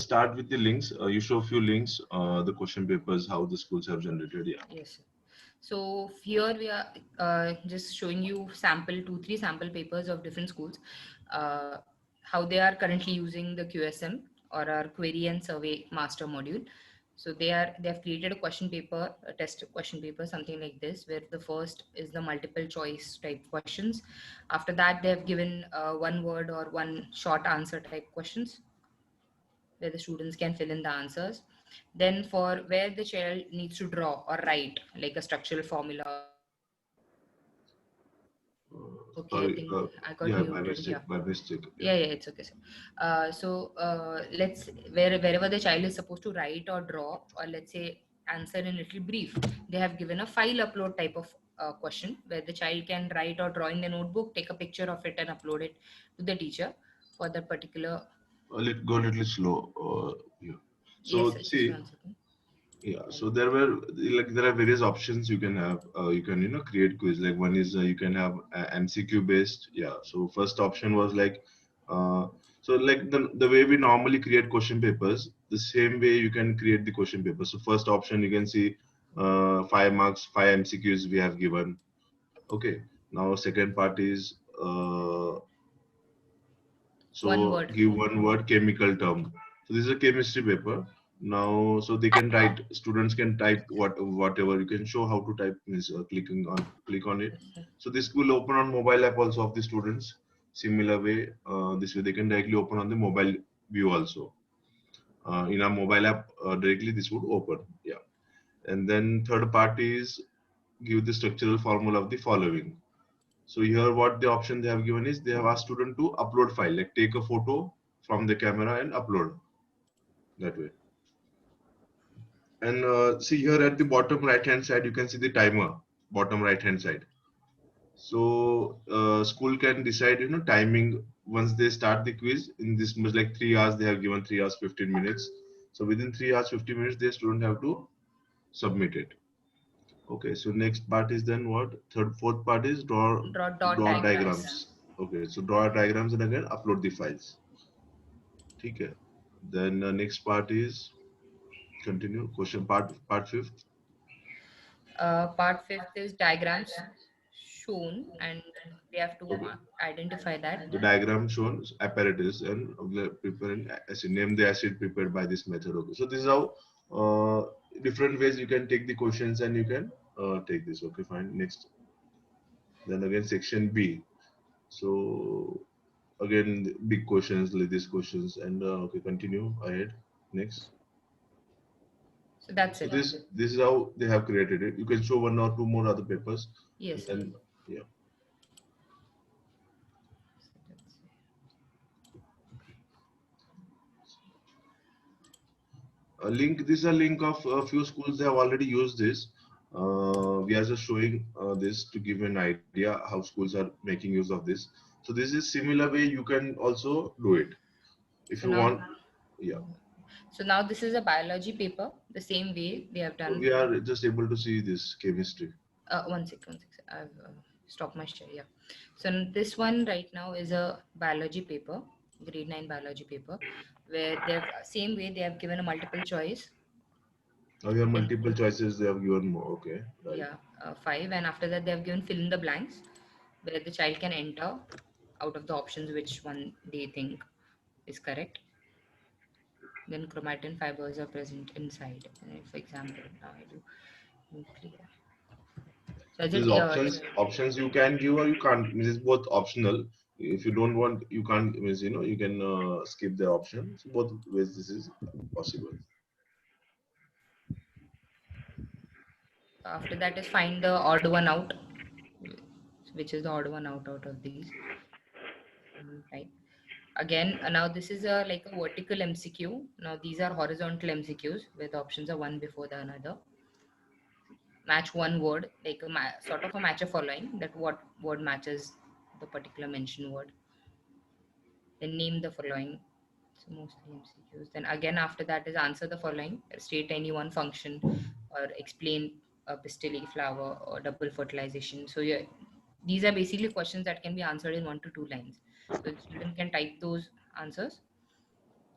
start with the links. You show a few links, the question papers, how the schools have generated. Yeah. Yes. So here we are just showing you three sample papers of different schools, uh, how they are currently using the QSM or our query and survey master module. So they have created a question paper, a test question paper, something like this, where the first is the multiple choice type questions. After that, they have given one word or one short answer type questions where the students can fill in the answers. Then for where the child needs to draw or write like a structural formula. Okay, I Sorry. think I got Yeah, by muted. mistake. Yeah. By mistake. Yeah. Yeah, it's okay, sir. Let's wherever the child is supposed to write or draw, or let's say answer in little brief, they have given a file upload type of question where the child can write or draw in the notebook, take a picture of it and upload it to the teacher for that particular. Go a little slow. Yeah. Yes, So sir, just see, 1 second. yeah. I'll- So there are various options you can have. You can create quiz. Like one is you can have MCQ based. Yeah. So first option was like, uh, so like the way we normally create question papers, the same way you can create the question paper. So first option you can see 5 marks, 5 MCQs we have given. Okay. Now second part is One so word. give one word chemical term. So this is a chemistry paper. Now, so they can write. Students can type whatever. You can show how to type is click on it. Yes, sir. So this will open on mobile app also of the students. Similar way, this way they can directly open on the mobile view also. In our mobile app directly this would open. Yeah. And then third part is give the structural formula of the following. So here what the option they have given is they have asked student to upload file, like take a photo from the camera and upload that way. And see here at the bottom right hand side, you can see the timer, bottom right hand side. So school can decide, timing once they start the quiz in this much like 3 hours, they have given 3 hours, 15 minutes. So within 3 hours, 50 minutes, the student have to submit it. Okay, so next part is then what? Fourth part is Draw dot draw diagrams. diagrams. Okay, so draw diagrams and again upload the files. Okay. Then next part is continue question part fifth. Part fifth is diagrams shown, and we have to Okay. identify that. The diagram shows apparatus and preparing acid. Name the acid prepared by this method. Okay. So this is how different ways you can take the questions and you can take this. Okay, fine. Next. Then again section B. So again big questions like these questions and okay continue ahead. Next. So that's So it. this is how they have created it. You can show one or two more other papers, and Yes, sir. then yeah, So that's it. a link. This is a link of a few schools. They have already used this. We are just showing this to give an idea how schools are making use of this. So this is similar way you can also do it if So you now, want. Yeah. so now this is a biology paper. The same way we have So done. we are just able to see this chemistry. 1 second. I've stopped my share. Yeah. So this one right now is a biology paper, grade 9 biology paper, where they've same way they have given a multiple choice. Now we have Then multiple choices. They have given more. Okay, right. yeah, five, and after that they have given fill in the blanks, where the child can enter out of the options which one they think is correct. Then chromatin fibers are present inside. For example, now I do nuclear. So is These it options you can give or you can't. Means it's both optional. If you don't want, you can't. Means you can skip the option. So both ways this is possible. after that is find the odd one out, which is the odd one out of these. Right. Again, now this is a like a vertical MCQ. Now these are horizontal MCQs where the options are one before the another. Match one word, like a sort of a match of following, that what word matches the particular mentioned word. Then name the following. So mostly MCQs. Then again after that is answer the following. State any one function or explain a pistil flower or double fertilization. So yeah, these are basically questions that can be answered in 1 to 2 lines. So the student can type those answers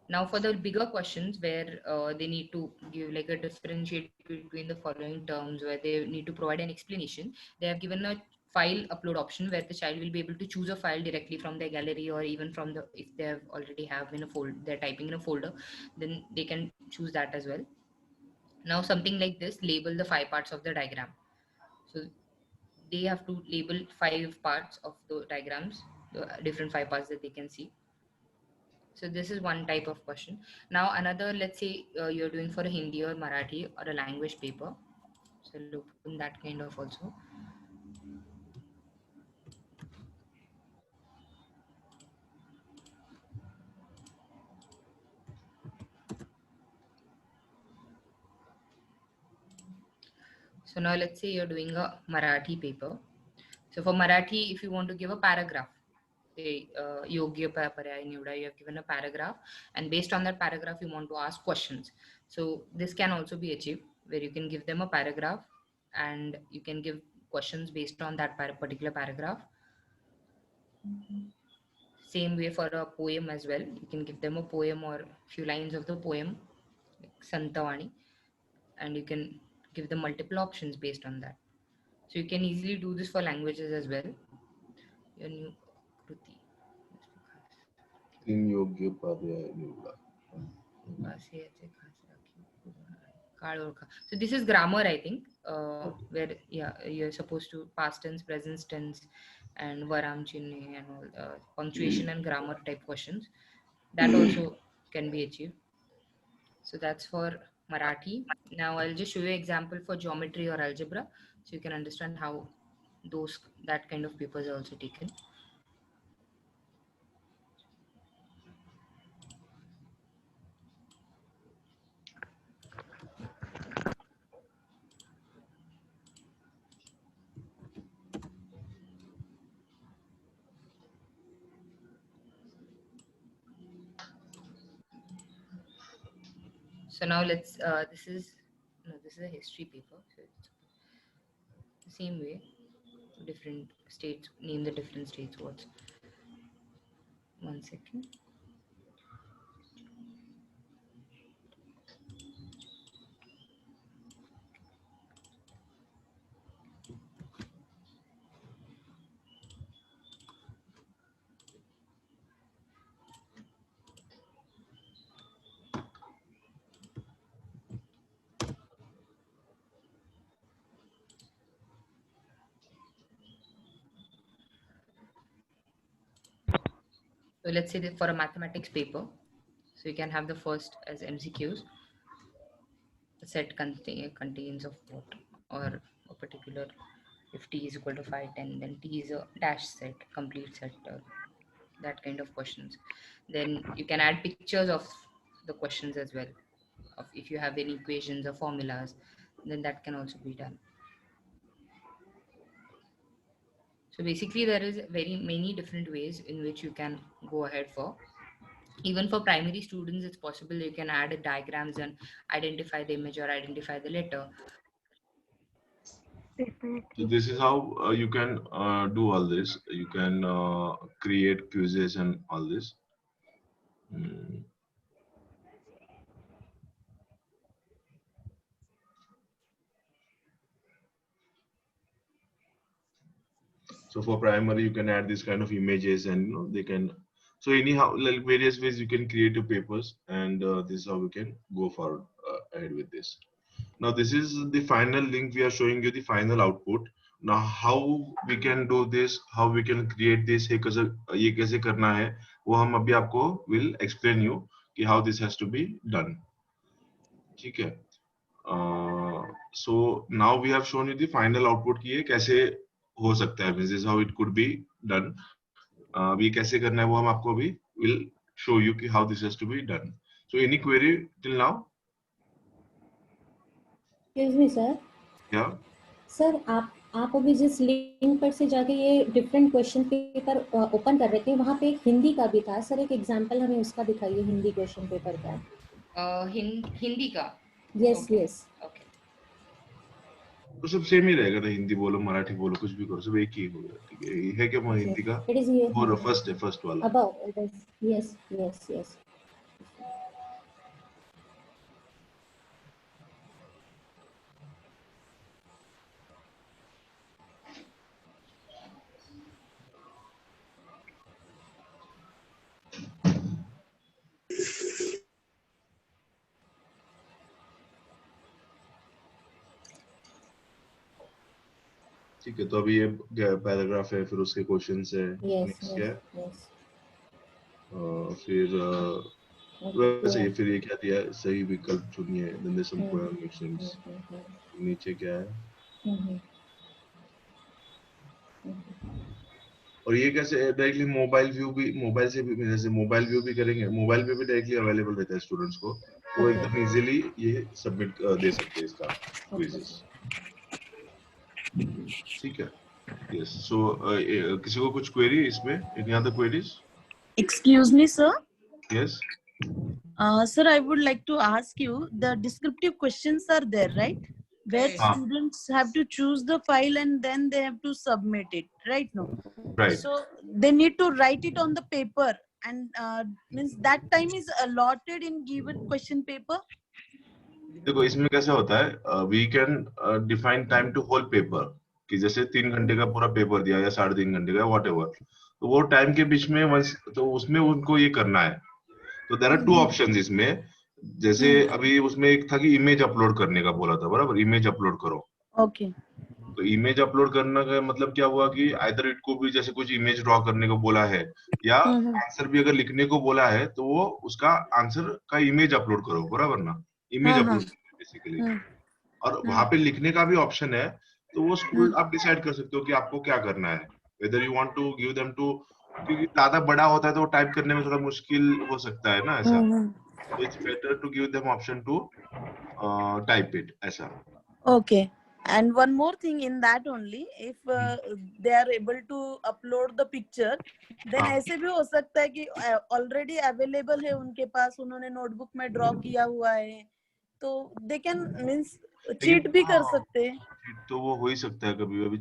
Now for the bigger questions where they need to give like a differentiate between the following terms, where they need to provide an explanation, they have given a file upload option where the child will be able to choose a file directly from their gallery, or even from the, if they have already have in a folder, they're typing in a folder, then they can choose that as well. Now something like this, label the 5 parts of the diagram. So they have to label 5 parts of the diagrams, the different 5 parts that they can see. So this is one type of question. Now another, let's say you're doing for a Hindi or Marathi or a language paper. So I'll open that kind of also. So now let's say you're doing a Marathi paper. So for Marathi, if you want to give a paragraph, say Yogya Paraya Nivda, you have given a paragraph, and based on that paragraph, you want to ask questions. So this can also be achieved, where you can give them a paragraph and you can give questions based on that particular paragraph. Same way for a poem as well. You can give them a poem or few lines of the poem, like Santavani, and you can give them multiple options based on that. So you can easily do this for languages as well. Your new Kruti. तीन योग्य पर्याय निवडा. So this is grammar, I think, where you're supposed to past tense, present tense, and varam chinne and all punctuation and grammar type questions. That also can be achieved. So that's for Marathi. Now I'll just show you an example for geometry or algebra, so you can understand how that kind of papers are also taken. So now let's this is a history paper. So it's the same way, different states, name the different states words. 1 second. So let's say that for a mathematics paper, so you can have the first as MCQs. The set contains of what, or a particular, if T is equal to 5, 10, then T is a dash set, complete set, that kind of questions. Then you can add pictures of the questions as well. Of if you have any equations or formulas, then that can also be done. So basically there is very many different ways in which you can go ahead for. Even for primary students, it's possible you can add diagrams and identify the image or identify the letter. So this is how you can do all this. You can create quizzes and all this. So for primary, you can add this kind of images, and they can. So anyhow, like various ways you can create your papers, and this is how we can go forward ahead with this. Now this is the final link. We are showing you the final output. Now how we can do this, how we can create this, ये कैसे करना है, वो हम अभी आपको will explain you कि how this has to be done. ठीक है. So now we have shown you the final output कि ये कैसे हो सकता है. This is how it could be done. अभी कैसे करना है वो हम आपको अभी will show you कि how this has to be done. So any query till now? Excuse me, sir. Yeah. Sir आप अभी जिस लिंक पर से जाके ये डिफरेंट क्वेश्चन पेपर ओपन कर रहे थे, वहाँ पे एक हिंदी का भी था सर. एक एग्जांपल हमें उसका दिखाइए, हिंदी क्वेश्चन पेपर का. हिंदी का? Yes yes. ओके. तो सब सेम ही रहेगा ना, हिंदी बोलो मराठी बोलो कुछ भी करो, सब एक ही होगा. ठीक है, ये है क्या वो हिंदी का? इट इज ये और फर्स्ट वाला. About it is. Yes yes yes. ठीक है, तो अभी ये पैराग्राफ है, फिर उसके क्वेश्चंस है, Yes, नेक्स्ट yes, क्या है? yes. फिर वैसे Yeah. ही फिर ये क्या दिया है, सही विकल्प चुनिए, then there's some Hmm. questions. Hmm. नीचे क्या है? Hmm. और ये कैसे डायरेक्टली मोबाइल व्यू भी, मोबाइल से भी, जैसे मोबाइल व्यू भी करेंगे, मोबाइल पे भी डायरेक्टली अवेलेबल रहता है स्टूडेंट्स को, तो वो Okay. एकदम इजीली ये सबमिट दे सकते हैं इसका Okay. क्विज़ेस। ठीक है, यस। सो किसी को कुछ क्वेरी इसमें, any other queries? Excuse me, sir. Yes. Sir, I would like to ask you, the descriptive questions are there, right? Where Right. students have to choose the file and then they have to submit it, right? No. Right. So they need to write it on the paper, and means that time is allotted in given question paper. देखो इसमें कैसा होता है, we can define time to whole paper, कि जैसे 3 घंटे का पूरा पेपर दिया या 3.5 घंटे का, वॉट एवर, तो वो टाइम के बीच में once, तो उसमें उनको ये करना है। तो देयर आर 2 ऑप्शंस इसमें, जैसे अभी उसमें एक था कि इमेज अपलोड करने का बोला था, बराबर, इमेज अपलोड करो। Okay. तो इमेज अपलोड करने का मतलब क्या हुआ कि आइदर इट को भी जैसे कुछ इमेज ड्रॉ करने को बोला है, या आंसर भी अगर लिखने को बोला है, तो वो उसका आंसर का इमेज अपलोड करो, बराबर ना, इमेज अपलोड बेसिकली। और वहां पे लिखने का भी ऑप्शन है, तो वो स्कूल आप डिसाइड कर सकते हो कि आपको क्या करना है, whether you want to give them two, क्योंकि ज्यादा बड़ा होता है तो टाइप करने में थोड़ा मुश्किल हो सकता है ना, ऐसा। तो it's better to give them option to type it, ऐसा। Okay. And one more thing in that only, if they are able to upload the picture, then ऐसे भी हो सकता है कि already available है उनके पास, उन्होंने notebook में draw किया हुआ है, तो they can means cheat भी कर सकते हैं। तो वो हो ही सकता है कभी, अभी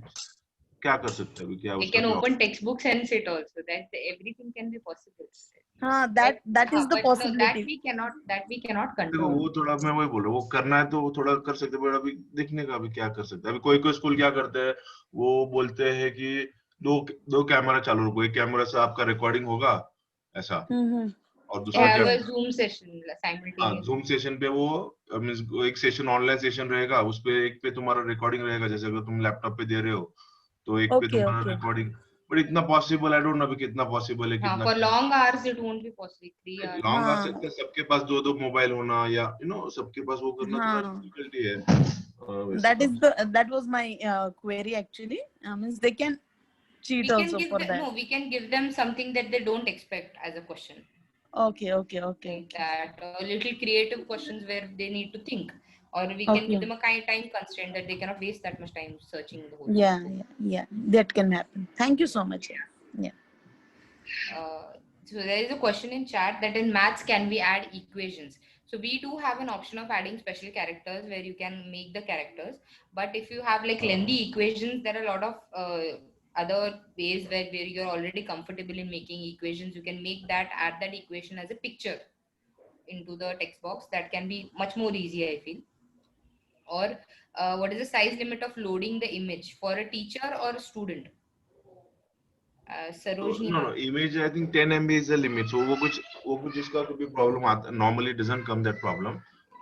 क्या कर सकते हैं, अभी क्या They उसका can क्या open textbooks and sit also. That everything can be possible. हाँ, that is the but no, that possibility. we cannot देखो control. वो थोड़ा, मैं वही बोल रहा हूँ, वो करना है तो वो थोड़ा कर सकते हैं, बट अभी देखने का अभी क्या कर सकते हैं। अभी कोई कोई स्कूल क्या करते हैं, वो बोलते हैं कि दो दो कैमरा चालू रखो, एक कैमरा से आपका रिकॉर्डिंग होगा ऐसा, और They दूसरा have camera, a Zoom session simultaneously. Zoom session पे वो मींस एक सेशन ऑनलाइन सेशन रहेगा, उस पे एक पे तुम्हारा रिकॉर्डिंग रहेगा, जैसे अगर तुम लैपटॉप पे दे रहे हो तो एक पे Okay, तुम्हारा okay. रिकॉर्डिंग, बट इतना पॉसिबल, आई डोंट नो अभी कितना पॉसिबल है, कितना For long hours it won't be possible. 3 hours. Long आ सकता है, सबके पास दो दो मोबाइल होना, या सबके पास वो करना थोड़ा डिफिकल्टी है, वैसे That तो। is that was my query actually. Means they can cheat also for that. No, we can give them something that they don't expect as a question. Okay. Like that, little creative questions where they need to think, or we can give them a kind time constraint that they cannot waste that much time searching the whole Yeah, that can happen. Thank you so much. Yeah. So there is a question in chat that in maths can we add equations? So we do have an option of adding special characters where you can make the characters, but if you have like lengthy equations, there are a lot of other ways where you're already comfortable in making equations. You can make that, add that equation as a picture into the text box. That can be much more easy, I feel. Or what is the size limit of loading the image for a teacher or a student? Sarojini. No, image I think 10 MB is the limit, so वो कुछ इसका कोई problem आता, normally it doesn't come that problem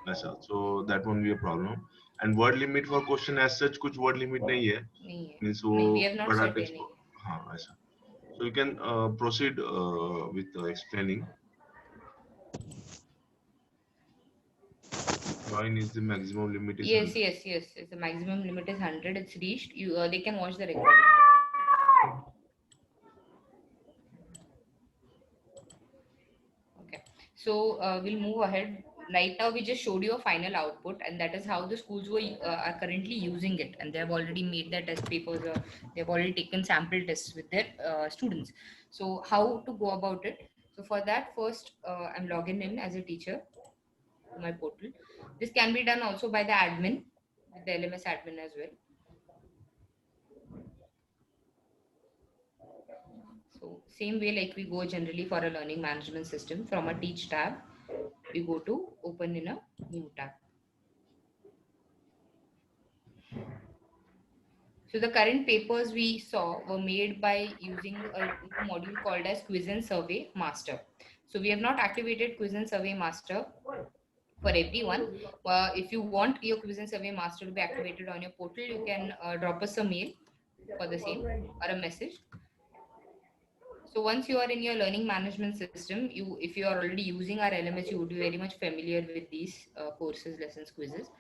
ऐसा, so that won't be a problem. And word limit for question as such कुछ word limit नहीं है, means वो we have not बड़ा set text, any. हाँ ऐसा, so you can proceed with explaining. Join is the maximum limit is Yes. 100. It's the maximum limit is 100. It's reached. They can watch the recording. Okay. So we'll move ahead. Right now, we just showed you a final output, and that is how the schools are currently using it, and they have already made their test papers. They have already taken sample tests with their students. So how to go about it? So for that, first I'm logging in as a teacher to my portal. This can be done also by the admin, with the LMS admin as well. So same way like we go generally for a learning management system, from a teach tab, we go to open in a new tab. So the current papers we saw were made by using a module called as Quiz and Survey Master. So we have not activated Quiz and Survey Master for everyone. If you want your Quiz and Survey Master to be activated on your portal, you can drop us a mail for the same or a message. So once you are in your learning management system, if you are already using our LMS, you would be very much familiar with these courses, lessons, quizzes,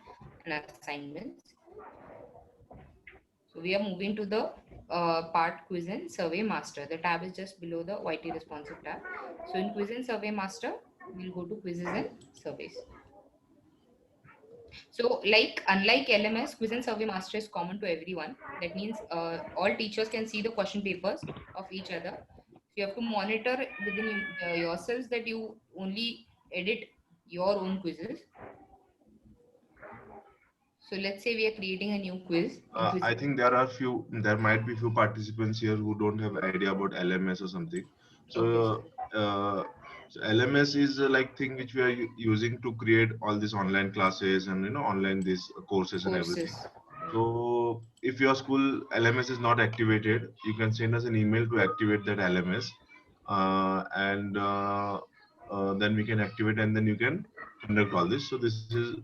and assignments. So we are moving to the part quiz and survey master. The tab is just below the YT responsive tab. So in quiz and survey master, we'll go to quizzes and surveys. So unlike LMS, quiz and survey master is common to everyone. That means all teachers can see the question papers of each other. So you have to monitor within yourselves that you only edit your own quizzes. So let's say we are creating a new quiz. I think there might be few participants here who don't have idea about LMS or something. So, Okay. so LMS is like thing which we are using to create all these online classes and online these courses and everything. So if your school LMS is not activated, you can send us an email to activate that LMS, and then we can activate, and then you can conduct all this. So this is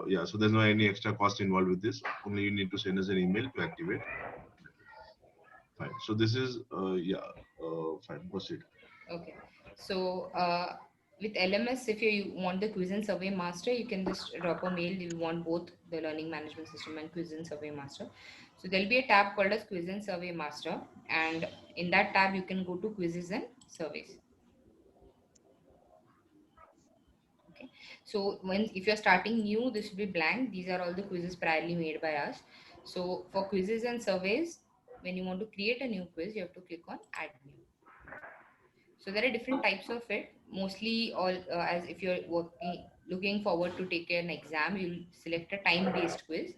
yeah. So there's no any extra cost involved with this. Only you need to send us an email to activate. Fine. So this is yeah. Fine. Proceed. Okay. So with LMS, if you want the quiz and survey master, you can just drop a mail. You want both the learning management system and quiz and survey master. So there'll be a tab called as quiz and survey master, and in that tab you can go to quizzes and surveys. Okay. So if you're starting new, this will be blank. These are all the quizzes priorly made by us. So for quizzes and surveys, when you want to create a new quiz, you have to click on add new. So there are different types of it. Mostly all as if you're looking forward to take an exam, you'll select a time-based quiz.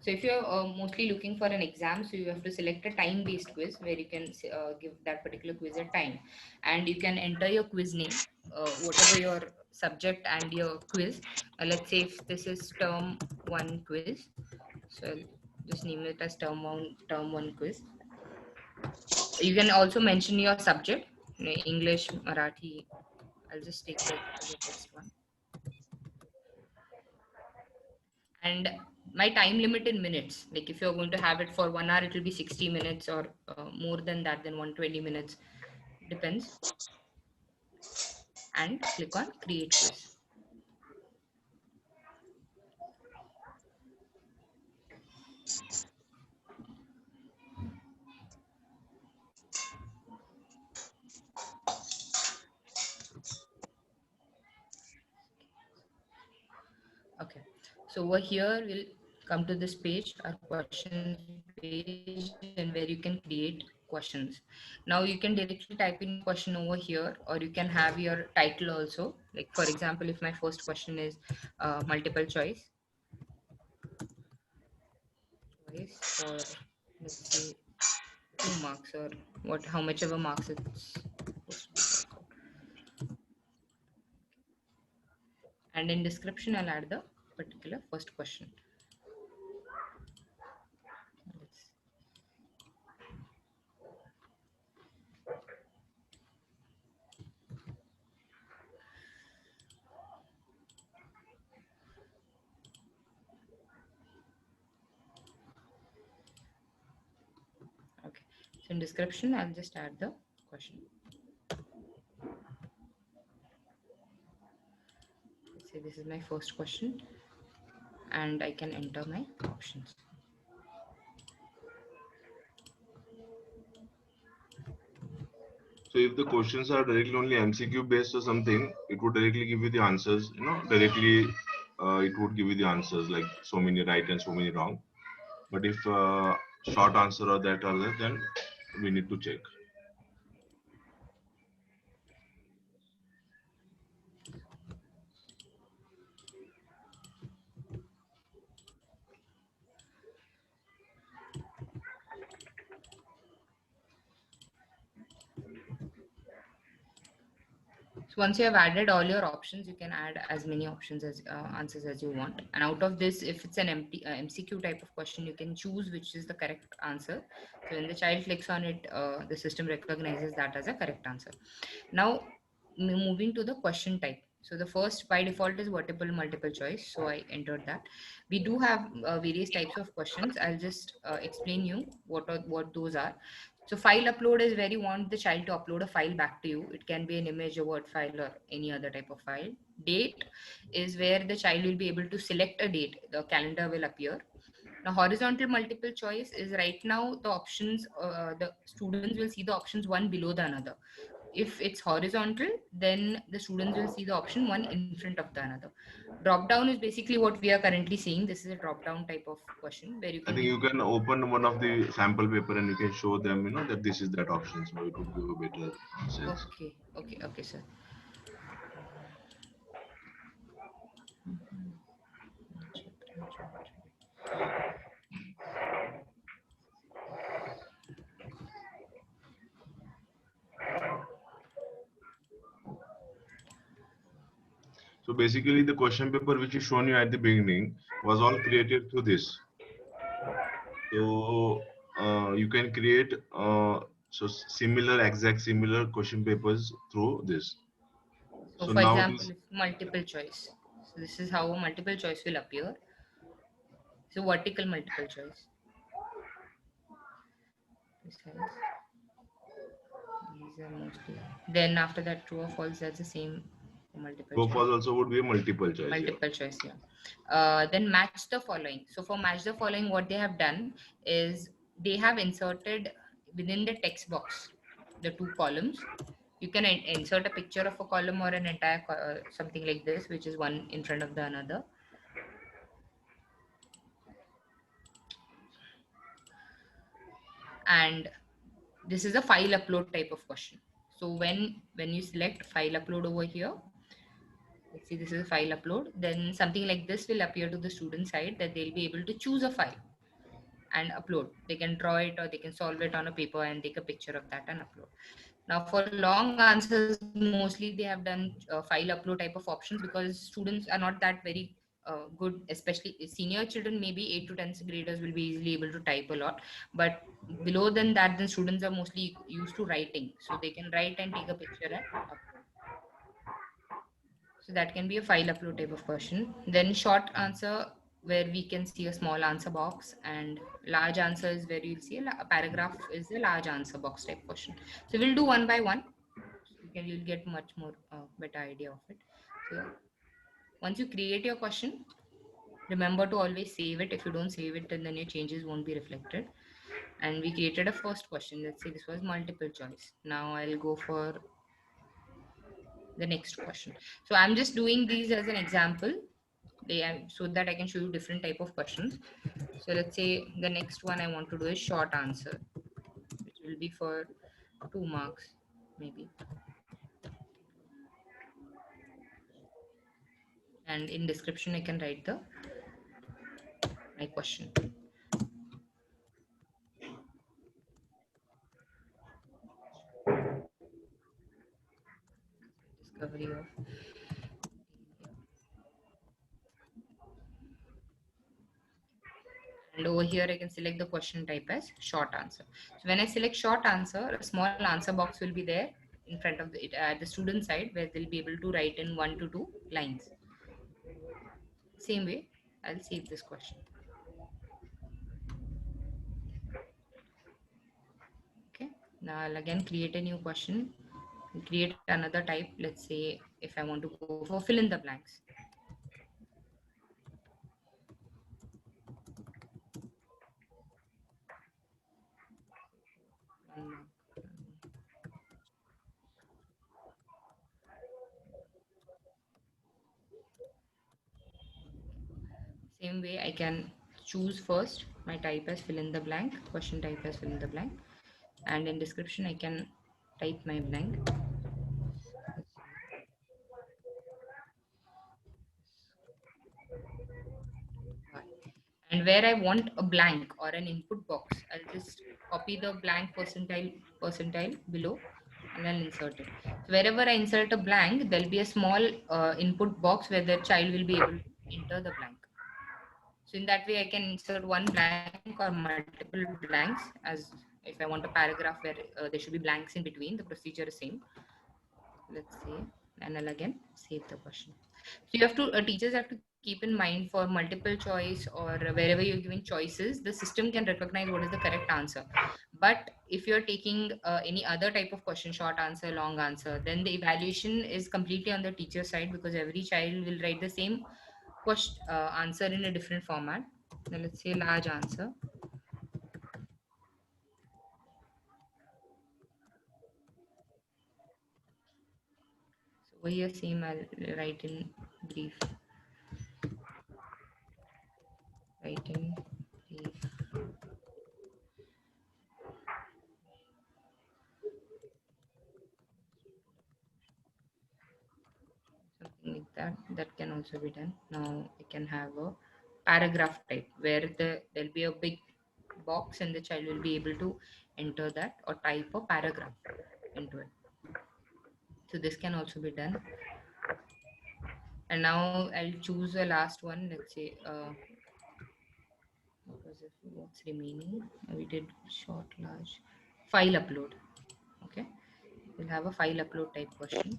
So if you're mostly looking for an exam, so you have to select a time-based quiz where you can give that particular quiz a time, and you can enter your quiz name, whatever your subject and your quiz. Let's say if this is term 1 quiz, so I'll just name it as term one quiz. You can also mention your subject, English, Marathi. I'll just take the text one. And my time limit in minutes, like if you're going to have it for 1 hour, it will be 60 minutes or more than that, then 120 minutes, depends. And click on create quiz. Okay, so over here we'll come to this page, our questions page, and where you can create questions. Now you can directly type in your question over here, or you can have your title also. Like for example, if my first question is multiple choice for, let's say, 2 marks, or how much ever marks it's supposed to be. And in description I'll add the particular first question. Okay, so in description I'll just add the question. Let's say this is my first question, and I can enter my options. So if the questions are directly only MCQ based or something, it would directly give you the answers. Directly it would give you the answers like so many right and so many wrong. But if short answer or that or that, then we need to check. So once you have added all your options, you can add as many options as answers as you want. And out of this, if it's an empty MCQ type of question, you can choose which is the correct answer. So when the child clicks on it, the system recognizes that as a correct answer. Now, moving to the question type. So the first by default is vertical multiple choice. So I entered that. We do have various types of questions. I'll just explain you what those are. So file upload is where you want the child to upload a file back to you. It can be an image, a Word file, or any other type of file. Date is where the child will be able to select a date. The calendar will appear. Now, horizontal multiple choice is right now the options, the students will see the options one below the another. If it's horizontal, then the students will see the option one in front of the another. Drop down is basically what we are currently seeing. This is a drop down type of question where you I can think you can open one of the sample paper and you can show them, that this is that option. So it would give a better sense. okay, sir. So basically, the question paper which is shown you at the beginning was all created through this. So you can create exact similar question papers through this. So So for now it example, is if multiple choice. So this is how a multiple choice will appear. So vertical multiple choice. Besides, these are mostly. Then after that, true or false, that's the same for multiple go choice. for also would be a multiple choice. Multiple choice, yeah. Then match the following. So for match the following, what they have done is they have inserted within the text box the two columns. You can insert a picture of a column or an entire something like this, which is one in front of the another. And this is a file upload type of question. So when you select file upload over here, let's see, this is a file upload, then something like this will appear to the student side that they'll be able to choose a file and upload. They can draw it or they can solve it on a paper and take a picture of that and upload. Now for long answers, mostly they have done file upload type of options because students are not that very good, especially senior children, maybe 8 to 10 graders will be easily able to type a lot. But below than that, then students are mostly used to writing. So they can write and take a picture and upload. So that can be a file upload type of question. Then short answer, where we can see a small answer box, and large answer is where you'll see a paragraph is a large answer box type question. So we'll do one by one. You'll get much more better idea of it. So once you create your question, remember to always save it. If you don't save it, then your changes won't be reflected. And we created a first question. Let's say this was multiple choice. Now I'll go for the next question. So I'm just doing these as an example. So that I can show you different type of questions. So let's say the next one I want to do is short answer, which will be for 2 marks, maybe. And in description, I can write my question. Discovery of. And over here, I can select the question type as short answer. So when I select short answer, a small answer box will be there in front of it at the student side where they'll be able to write in 1 to 2 lines. Same way, I'll save this question. Okay, now I'll again create a new question. Create another type. Let's say if I want to go for fill in the blanks. Same way, I can choose first my type as fill in the blank, question type as fill in the blank, and in description I can type my blank. And where I want a blank or an input box, I'll just copy the blank percentile below and then insert it. Wherever I insert a blank, there'll be a small input box where the child will be able to enter the blank. So in that way, I can insert one blank or multiple blanks. As if I want a paragraph where there should be blanks in between, the procedure is same. Let's say, and I'll again save the question. So you have to, teachers have to keep in mind for multiple choice or wherever you're giving choices, the system can recognize what is the correct answer. But if you're taking any other type of question, short answer, long answer, then the evaluation is completely on the teacher side, because every child will write the same question, answer in a different format. Now let's say large answer. So over here, same, I'll write in brief. Write in brief. Something like that. That can also be done. Now I can have a paragraph type where there'll be a big box and the child will be able to enter that or type a paragraph into it. So this can also be done. And now I'll choose the last one. Let's say what's remaining? We did short, large, file upload. Okay, we'll have a file upload type question.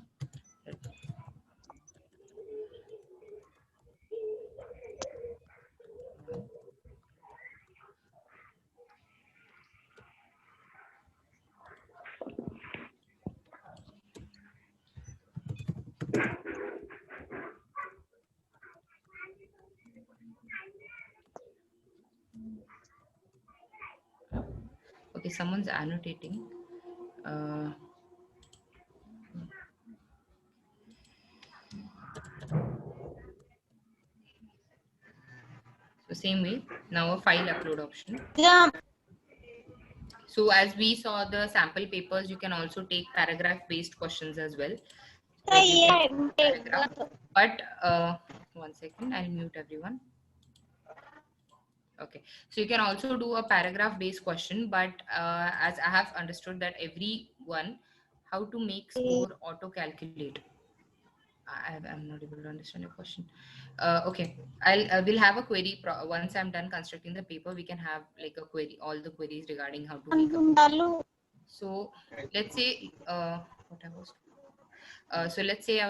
Okay, someone's annotating. So same way, now a file upload option. Yeah. So as we saw the sample papers, you can also take paragraph based questions as well. So you can paragraph, but one second, I'll mute everyone. Okay, so you can also do a paragraph based question, but as I have understood that every one, how to make score auto calculate. I'm not able to understand your question. Okay, we'll have a query once I'm done constructing the paper. We can have like a query, all the queries regarding how to make a. So let's say what I was. So let's say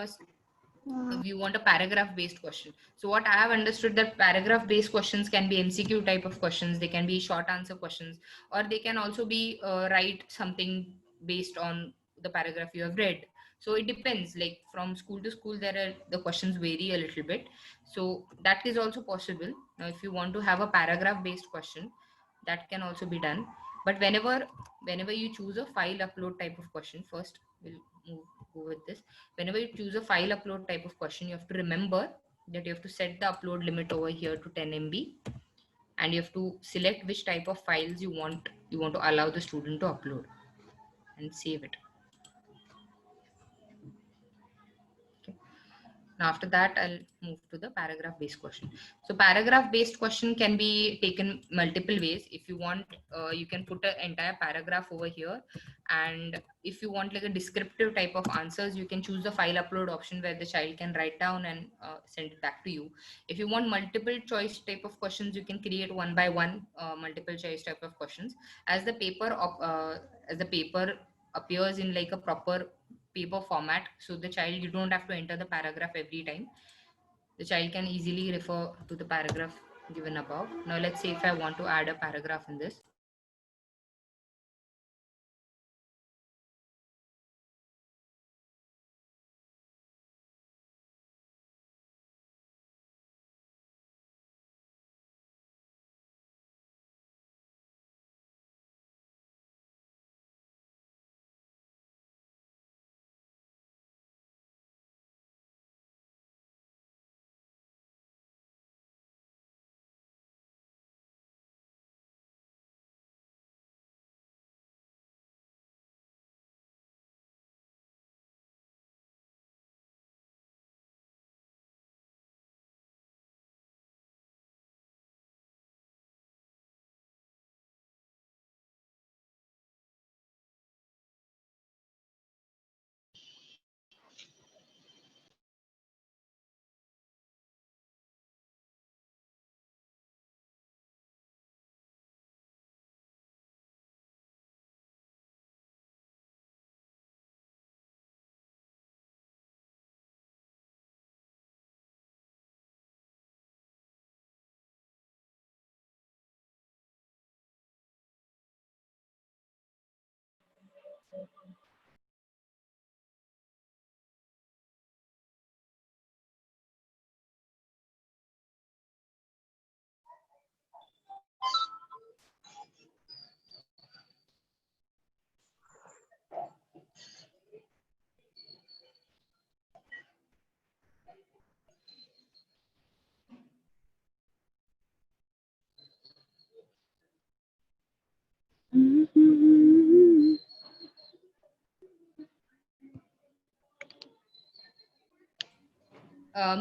we want a paragraph based question. So what I have understood that paragraph based questions can be MCQ type of questions. They can be short answer questions, or they can also be write something based on the paragraph you have read. So it depends, like from school to school, the questions vary a little bit. So that is also possible. Now, if you want to have a paragraph based question, that can also be done. But whenever you choose a file upload type of question, first we'll go with this. Whenever you choose a file upload type of question, you have to remember that you have to set the upload limit over here to 10 MB, and you have to select which type of files you want to allow the student to upload and save it. Okay. Now after that, I'll move to the paragraph based question. So paragraph based question can be taken multiple ways. If you want, you can put an entire paragraph over here. And if you want like a descriptive type of answers, you can choose the file upload option where the child can write down and send it back to you. If you want multiple choice type of questions, you can create one by one multiple choice type of questions. As the paper appears in like a proper paper format, so the child, you don't have to enter the paragraph every time. The child can easily refer to the paragraph given above. Now let's say if I want to add a paragraph in this.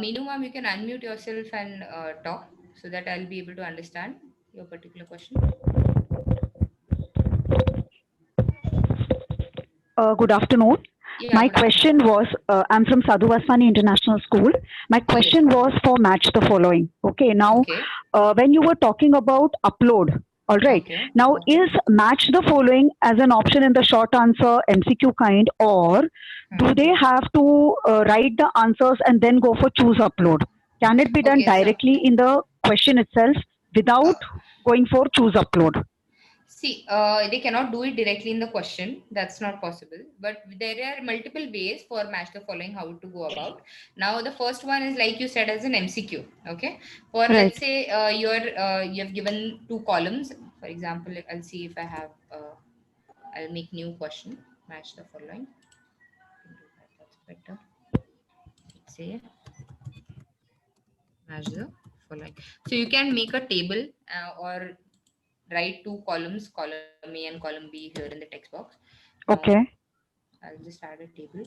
Meenu ma'am, you can unmute yourself and talk so that I'll be able to understand your particular question. Good afternoon. Yeah, My good afternoon. question was, I'm from Sadhu Vaswani International School. My question was for match the following. Okay, now Okay. when you were talking about upload, all right. Okay. Now is match the following as an option in the short answer MCQ kind, or do they have to write the answers and then go for choose upload? Can it be done Okay, so directly in the question itself without going for choose upload? see, they cannot do it directly in the question. That's not possible. But there are multiple ways for match the following how to go about. Now, the first one is like you said as an MCQ. Okay. For Right. let's say you have given two columns. For example, I'll see if I have. I'll make new question. Match the following. That's better. Let's say match the following. So you can make a table or write two columns, column A and column B here in the text box. Now, Okay. I'll just add a table.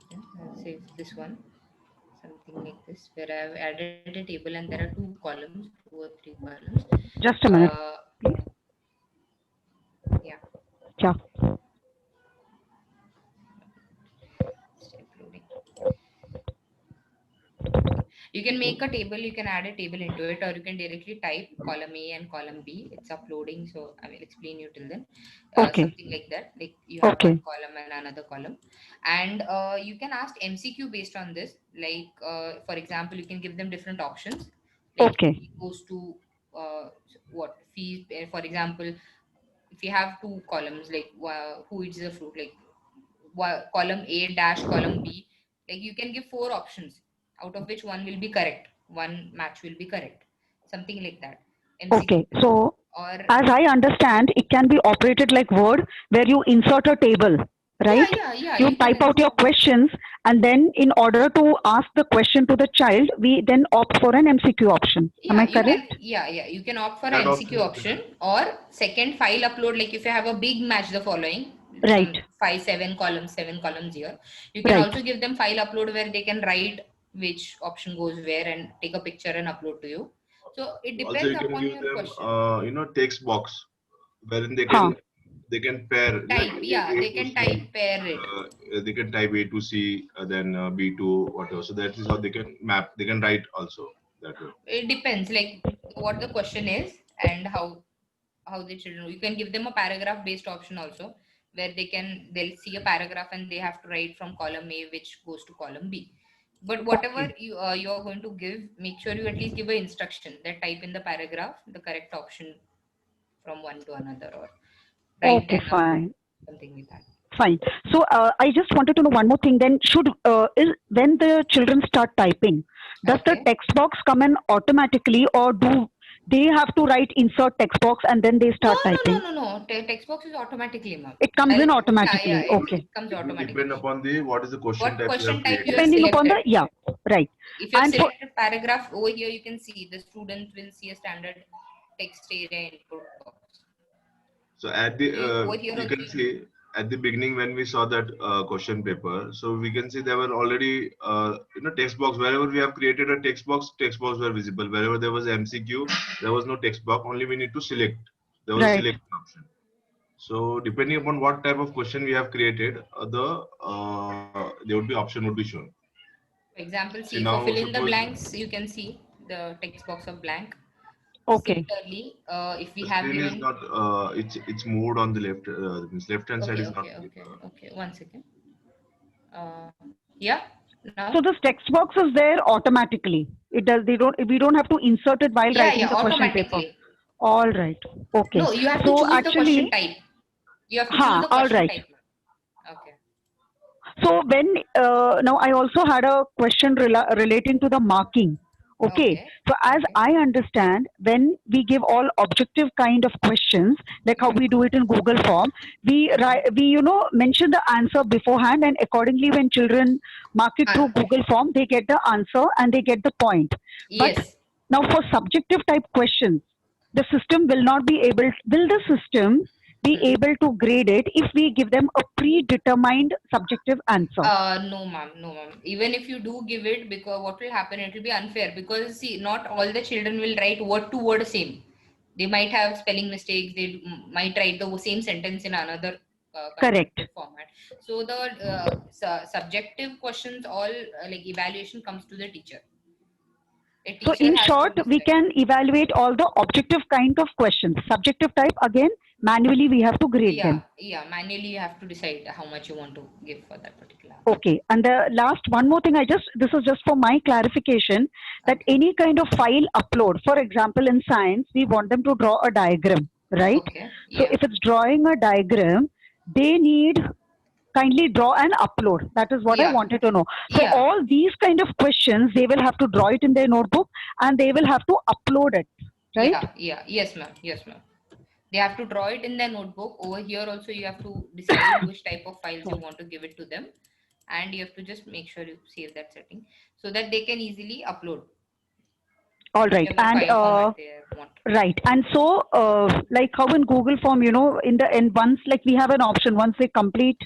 Okay, I'll save this one, something like this, where I've added a table and there are two columns, two or three columns. Just a minute. Yeah. Yeah. Step loading. You can make a table, you can add a table into it, or you can directly type column A and column B. It's uploading, so I will explain you till then. Okay. Something like that, like you have Okay. one column and another column, and you can ask MCQ based on this. Like for example, you can give them different options. Like Okay. it goes to what fee? For example, if you have two columns, like who eats the fruit, like column A dash column B, like you can give four options out of which one will be correct, one match will be correct, something like that. MCQ. Okay. So Or as I understand, it can be operated like Word, where you insert a table, right? yeah, You type out your questions, and then in order to ask the question to the child, we then opt for an MCQ option. Am I correct? you can opt for That an MCQ option is option, or second file upload. Like if you have a big match the following, Right. some 7 columns here, you can Right. also give them file upload where they can write which option goes where and take a picture and upload to you. So it also depends you can upon give your them question. text box wherein Huh. they can pair Type, yeah, A they to can C, type pair it. they can type A to C, then B to whatever. So that is how they can map. They can write also that way. It depends, like what the question is and how the children. You can give them a paragraph based option also, where they'll see a paragraph and they have to write from column A which goes to column B. But whatever Okay. you're going to give, make sure you at least give an instruction that type in the paragraph the correct option from one to another, or write Okay. and upload, Fine. something like that. Fine. So I just wanted to know one more thing. Then should is when the children start typing, does the Okay. text box come in automatically, or do they have to write insert text box and then they start typing? No. Text box is automatically marked. It comes in Yeah, automatically. Okay. it comes It will automatically. depend upon the what is the question What type you have question type you created. have Depending upon selected. the, yeah, right. If you have And for, selected paragraph over here, you can see the student will see a standard text area input box. So at the Over here you also can see at the beginning when we saw that question paper, so we can see there were already text box wherever we have created a text box were visible. Wherever there was MCQ, there was no text box. Only we need to select. There was a right. selection option. So depending upon what type of question we have created, there would be option would be shown. For example, See see for now fill in the suppose blanks, you can see the text box of blank. Okay. Similarly, if we the have screen is given. not it's moved on the left hand side is not. Okay. 1 second. Yeah. Now. So this text box is there automatically. It does. We don't have to insert it while writing the question paper. Automatically. All right. Okay. No, you have to So choose the question actually, type. You have to choose the all question right. type. Okay. So when now I also had a question relating to the marking. Okay. Okay. So as Okay. I understand, when we give all objective kind of questions, like how we do it in Google form, we mention the answer beforehand, and accordingly, when children mark it through Uh, Google form, they get the answer and they get the point. But yes. now for subjective type questions, the system will not be able. Will the system be Hmm. able to grade it if we give them a predetermined subjective answer? No, ma'am, no, ma'am. Even if you do give it, because what will happen, it will be unfair because see, not all the children will write word to word same. They might have spelling mistakes. They might write the same sentence in another Correct. constructed format. So the subjective questions, all like evaluation comes to the teacher. A So teacher in has to short, we decide. can evaluate all the objective kind of questions. Subjective type, again, manually we have to grade Yeah, them. yeah. Manually, you have to decide how much you want to give for that particular. Okay. And the last one more thing, this is just for my clarification, that Okay. any kind of file upload, for example, in science, we want them to draw a diagram, right? Okay. So Yeah. if it's drawing a diagram, they need kindly draw and upload. That is what I Yeah. wanted to know. So Yeah. all these kind of questions, they will have to draw it in their notebook and they will have to upload it, right? Yeah. Yeah. Yes, ma'am. Yes, ma'am. They have to draw it in their notebook. Over here also you have to decide which type of files you want to give it to them, and you have to just make sure you save that setting so that they can easily upload All right. whichever And file format they want. right. And so, like how in Google form, in the end, once like we have an option, once they complete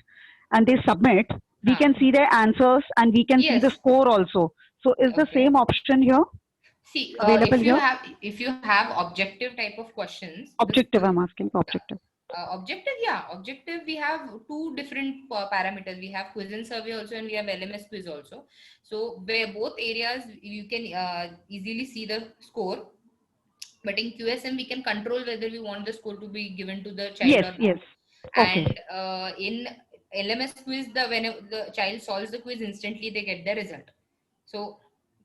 and they submit, we Huh. can see their answers and we can see the Yes. score also. So is the Okay. same option here See, available here? if you have objective type of questions, Objective, I'm asking for objective. objective, yeah, objective, we have two different parameters. We have quiz and survey also, and we have LMS quiz also. So where both areas you can easily see the score, but in QSM we can control whether we want the score to be given to the child Yes, or yes. not. Okay. And in LMS quiz, when the child solves the quiz, instantly they get the result. So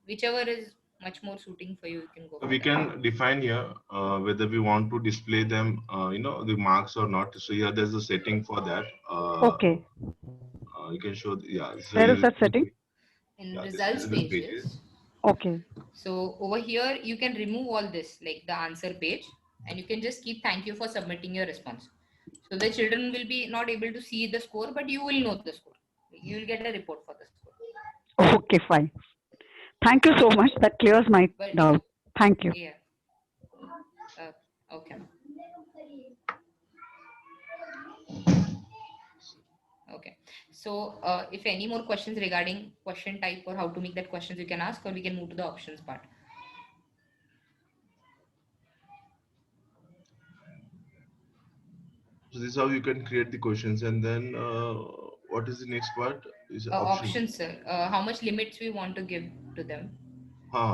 whichever is much more suiting for you, you can go So for we that. can define here whether we want to display them, the marks or not. So here there's a setting for that. Okay. You can show, yeah. So Where is you, that setting? In yeah, this results is the pages. pages, Okay. so over here you can remove all this, like the answer page, and you can just keep thank you for submitting your response. So the children will be not able to see the score, but you will know the score. You will get a report for the score. Okay, fine. Thank you so much. That clears my But doubt. Thank you. yeah, okay, okay. So if any more questions regarding question type or how to make that questions, you can ask, or we can move to the options part. So this is how you can create the questions, and then what is the next part? Is options. Options, sir. How much limits we want to give to them?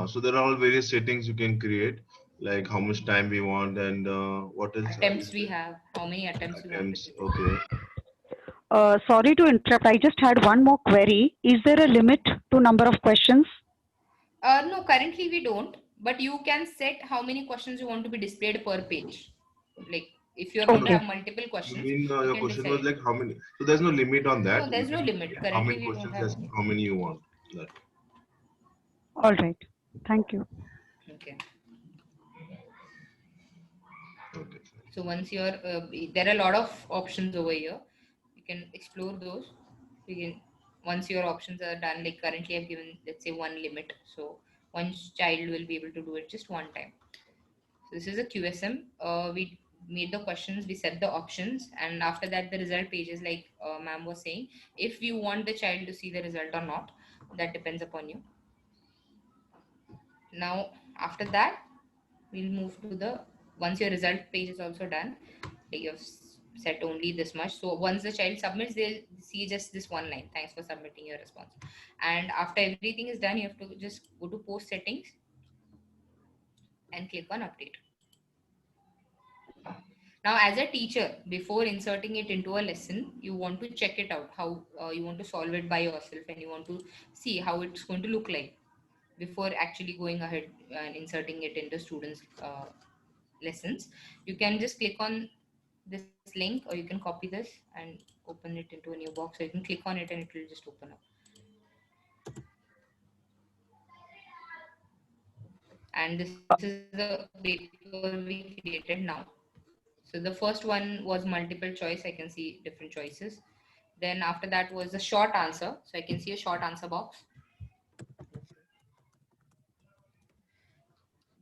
So there are all various settings you can create, like how much time we want, and what else Attempts is we there? have, how many attempts we want to Attempts. give. Okay. Sorry to interrupt. I just had one more query. Is there a limit to number of questions? No, currently we don't, but you can set how many questions you want to be displayed per page. Like if you're going to No, have Okay. multiple you questions, mean you your can question was decide. like how many? So there's no limit on that. No, You there's no can limit. say how Currently many we don't questions, have yes, any. how many you want. That. All right. Thank you. Okay. Okay. So once you're, there are a lot of options over here. You can explore those. You can, once your options are done, like currently I've given, let's say, one limit. So one child will be able to do it just one time. So this is a QSM. We made the questions, we set the options, and after that, the result page is like ma'am was saying. If you want the child to see the result or not, that depends upon you. Now, after that, we'll move to the once your result page is also done. Like you've set only this much. So once the child submits, they'll see just this one line. Thanks for submitting your response. And after everything is done, you have to just go to post settings and click on update. Now, as a teacher, before inserting it into a lesson, you want to check it out, how you want to solve it by yourself, and you want to see how it's going to look like before actually going ahead and inserting it into students' lessons. You can just click on this link, or you can copy this and go open it into a new box. So you can click on it and it will just open up. And this is the paper we created now. So the first one was multiple choice. I can see different choices. Then after that was a short answer. So I can see a short answer box.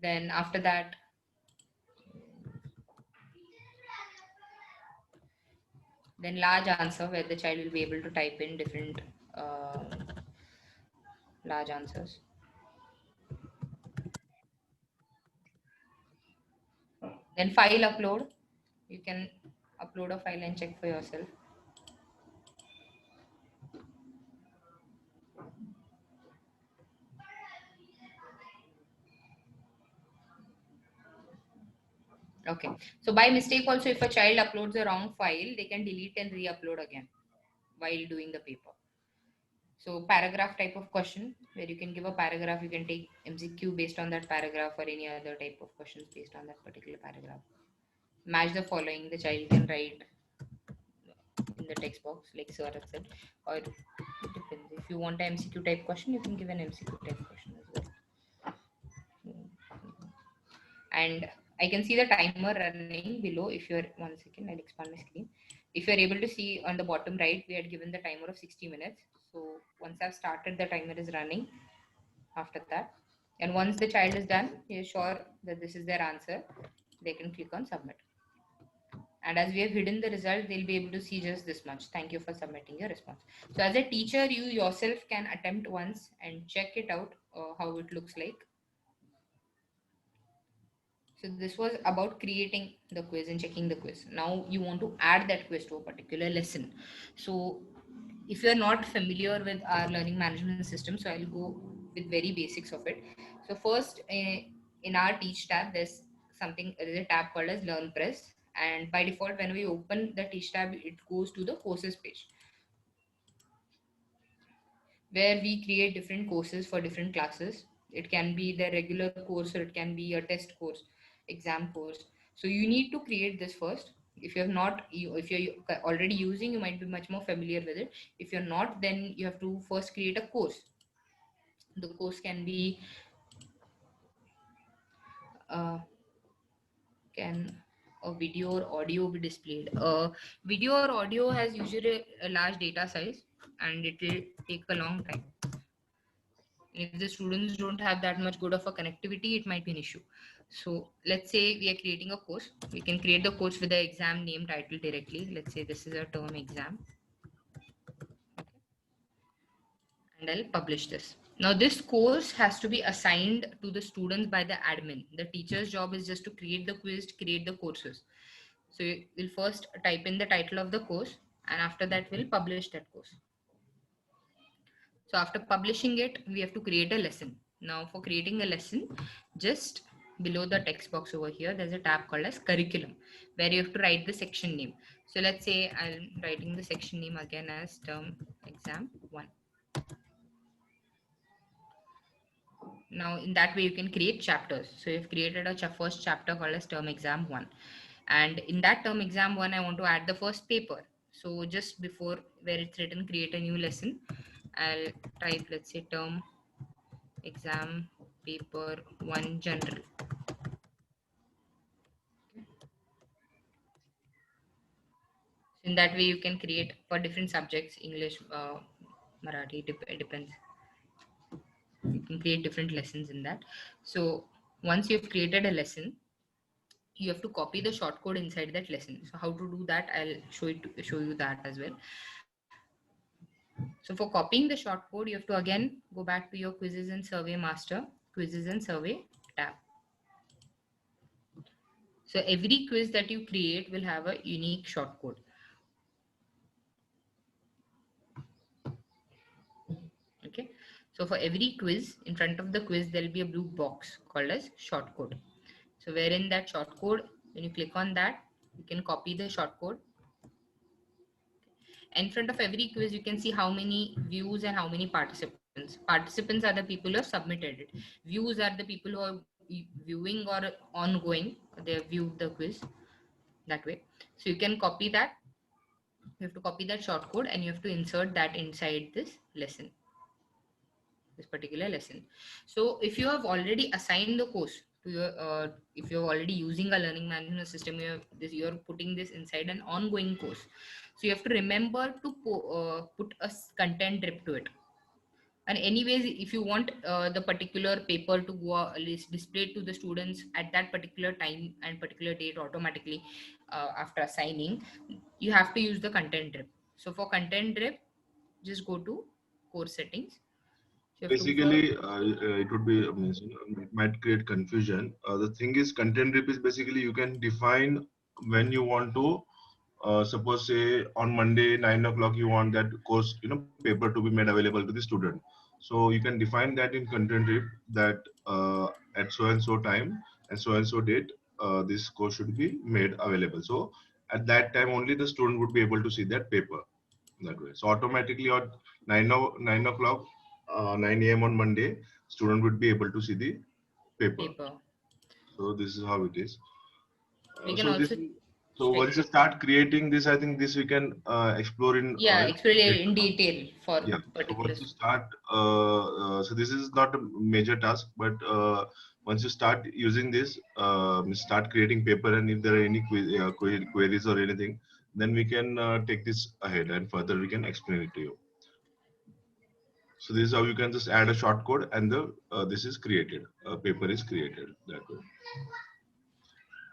Then after that, then large answer, where the child will be able to type in different large answers. Then file upload. You can upload a file and check for yourself. Okay. So by mistake also, if a child uploads a wrong file, they can delete and re-upload again while doing the paper. So paragraph type of question, where you can give a paragraph, you can take MCQ based on that paragraph or any other type of questions based on that particular paragraph. Match the following, the child can write in the text box like sir had said, or it depends. If you want an MCQ type question, you can give an MCQ type question as well. And I can see the timer running below. If you're, 1 second, I'll expand my screen. If you're able to see on the bottom right, we had given the timer of 60 minutes. So once I've started, the timer is running after that. And once the child is done, you're sure that this is their answer, they can click on submit. And as we have hidden the result, they'll be able to see just this much. Thank you for submitting your response. So as a teacher, you yourself can attempt once and check it out, how it looks like. So this was about creating the quiz and checking the quiz. Now you want to add that quiz to a particular lesson. So if you're not familiar with our learning management system, so I'll go with very basics of it. So first, in our Teach tab, there's a tab called as Learn Press. And by default, when we open the Teach tab, it goes to the courses page, where we create different courses for different classes. It can be the regular course, or it can be a test course, exam course. So you need to create this first. If you're not, if you're already using, you might be much more familiar with it. If you're not, then you have to first create a course. The course can be can a video or audio be displayed. Video or audio has usually a large data size, and it will take a long time. If the students don't have that much good of a connectivity, it might be an issue. So let's say we are creating a course. We can create the course with the exam name title directly. Let's say this is a term exam. Okay. And I'll publish this. Now this course has to be assigned to the students by the admin. The teacher's job is just to create the quiz, create the courses. So we'll first type in the title of the course, and after that we'll publish that course. So after publishing it, we have to create a lesson. Now for creating a lesson, just below the text box over here, there's a tab called as curriculum, where you have to write the section name. So let's say I'm writing the section name again as term exam 1. Now in that way you can create chapters. So you've created a first chapter called as term exam 1. And in that term exam 1, I want to add the first paper. So just before where it's written create a new lesson, I'll type, let's say, term exam paper 1 general. In that way you can create for different subjects, English, Marathi, it depends. You can create different lessons in that. So once you've created a lesson, you have to copy the shortcode inside that lesson. So how to do that, I'll show you that as well. So for copying the shortcode, you have to again go back to your quizzes and survey master, quizzes and survey tab. So every quiz that you create will have a unique shortcode. Okay. So for every quiz, in front of the quiz, there'll be a blue box called as shortcode. So wherein that shortcode, when you click on that, you can copy the shortcode. In front of every quiz, you can see how many views and how many participants. Participants are the people who have submitted it. Views are the people who are viewing or ongoing. They have viewed the quiz that way. So you can copy that You have to copy that shortcode and you have to insert that inside this lesson, this particular lesson. So if you have already assigned the course to your, if you're already using a learning management system, you're putting this inside an ongoing course. So you have to remember to put a content drip to it. And anyways, if you want the particular paper to go displayed to the students at that particular time and particular date automatically after assigning, you have to use the content drip. So for content drip, just go to course settings. You have to Basically, it would be, it might create confusion. The thing is, content drip is basically you can define when you want to, suppose say on Monday 9 o'clock you want that course, paper to be made available to the student. So you can define that in content drip that at so and so time and so date, this course should be made available. So at that time only the student would be able to see that paper that way. So automatically on 9 o'clock, 9 a.m. on Monday, student would be able to see the paper. paper. So this is how it is. We can also So check. once you start creating this, I think this we can explore in explore in detail for yeah. So particular. once you start, so this is not a major task, but once you start using this, start creating paper, and if there are any queries or anything, then we can take this ahead and further we can explain it to you. So this is how you can just add a short code and the this is created, paper is created that way.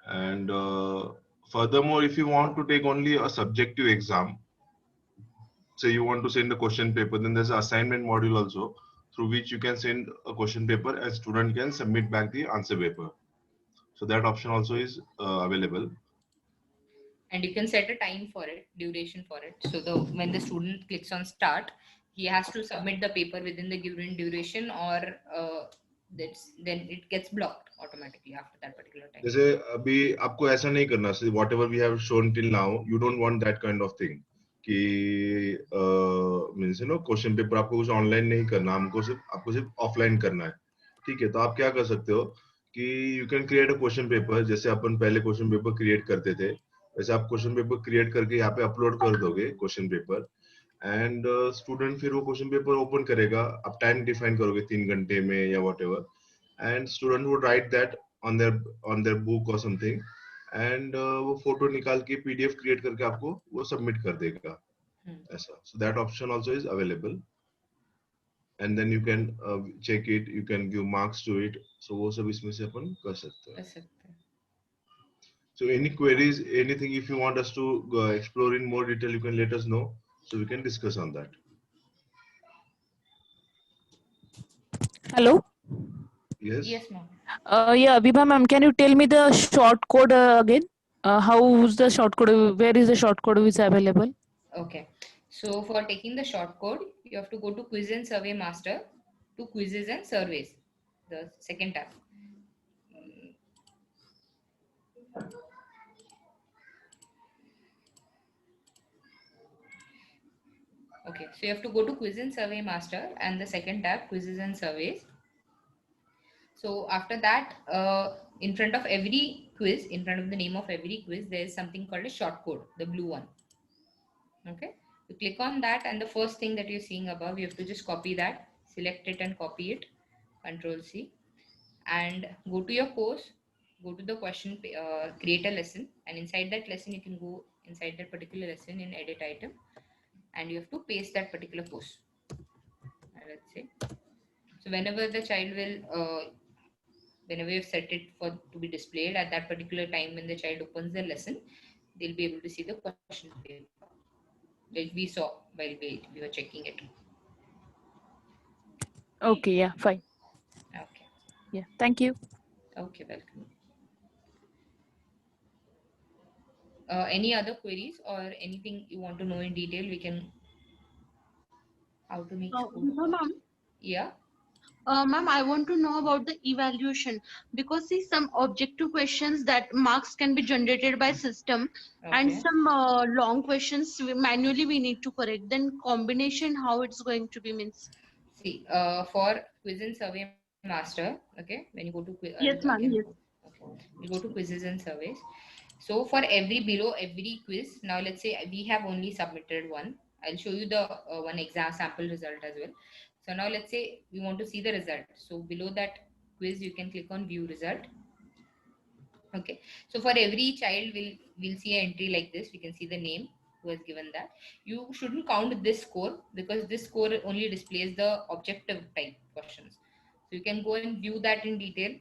And furthermore, if you want to take only a subjective exam, say you want to send a question paper, then there's an assignment module also through which you can send a question paper and student can submit back the answer paper. So that option also is available. And you can set a time for it, duration for it. So when the student clicks on start, he has to submit the paper within the given duration, or then it gets blocked automatically after that particular time. जैसे अभी आपको ऐसा नहीं करना, whatever we have shown till now, you don't want that kind of thing कि means question paper आपको कुछ online नहीं करना, आपको सिर्फ ऑफलाइन करना है. ठीक है, तो आप क्या कर सकते हो कि you can create a question paper. जैसे अपन पहले क्वेश्चन पेपर क्रिएट करते थे, वैसे आप क्वेश्चन पेपर क्रिएट करके यहाँ पे अपलोड कर दोगे क्वेश्चन पेपर, एंड स्टूडेंट फिर वो क्वेश्चन पेपर ओपन करेगा. आप टाइम डिफाइन करोगे 3 घंटे में या whatever, and student would write that on their book or something, and वो फोटो निकाल के पीडीएफ क्रिएट करके आपको वो सबमिट कर देगा ऐसा. So that option also is available, and then you can check it, you can give marks to it. So वो सब इसमें से अपन कर सकते हैं. So any queries, anything if you want us to explore in more detail, you can let us know, so we can discuss on that. Hello. Yes. Yes, ma'am. Yeah, Vibha ma'am, can you tell me the short code again? How's the short code? Where is the short code which is available? Okay. So for taking the short code, you have to go to Quiz and Survey Master, to Quizzes and Surveys, the second tab. Okay, so you have to go to Quiz and Survey Master and the second tab, Quizzes and Surveys. So after that, in front of every quiz, in front of the name of every quiz, there is something called a short code, the blue one. Okay, you click on that, and the first thing that you're seeing above, you have to just copy that, select it and copy it, Control C, and go to your course, go to the question, create a lesson, and inside that lesson, you can go inside that particular lesson in edit item, and you have to paste that particular course. Let's say, so whenever the child will, whenever you've set it for to be displayed at that particular time when the child opens the lesson, they'll be able to see the question paper, like we saw while we were checking it. Okay, yeah, fine. Okay. Yeah, thank you. Okay, welcome. Any other queries or anything you want to know in detail? We can. How to make school? Ma'am. Yeah. Ma'am, I want to know about the evaluation, because see, some objective questions that marks can be generated by system, and some long questions manually we need to correct. Then combination, how it's going to be means? See, for Quiz and Survey Master, okay, when you go to yes, ma'am. Yes. Okay, you go to Quizzes and Surveys. So for below every quiz, now let's say we have only submitted one. I'll show you the one exam sample result as well. So now let's say we want to see the result. So below that quiz, you can click on view result. Okay. So for every child, we'll see an entry like this. We can see the name who has given that. You shouldn't count this score because this score only displays the objective type questions. So you can go and view that in detail.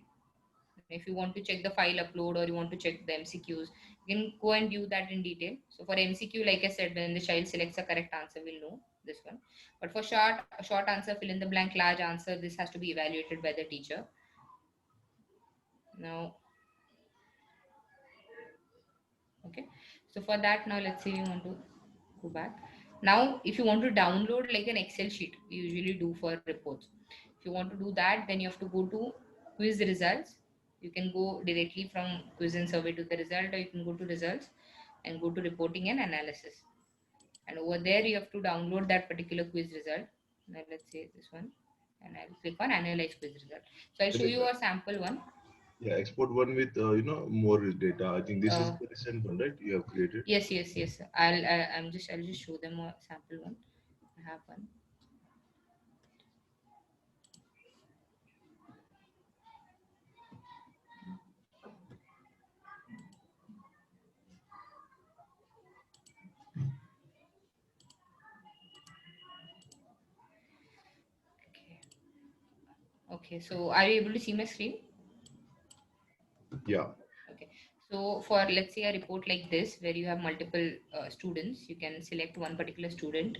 If you want to check the file upload or you want to check the MCQs, you can go and view that in detail. So for MCQ, like I said, when the child selects a correct answer, we'll know this one. But for short answer, fill in the blank, large answer, this has to be evaluated by the teacher. Now, okay. So for that, now let's say you want to go back. Now, if you want to download like an Excel sheet, we usually do for reports. If you want to do that, then you have to go to quiz results. You can go directly from quiz and survey to the result, or you can go to results and go to reporting and analysis. And over there, you have to download that particular quiz result. Now, let's say this one, and I'll click on analyze quiz result. So I'll show you a sample one. Yeah, export one with more data. I think this is the recent one, right? You have created. Yes. I'll just show them a sample one. I have one. Okay, so are you able to see my screen? Yeah. Okay, so for let's say a report like this where you have multiple students, you can select one particular student,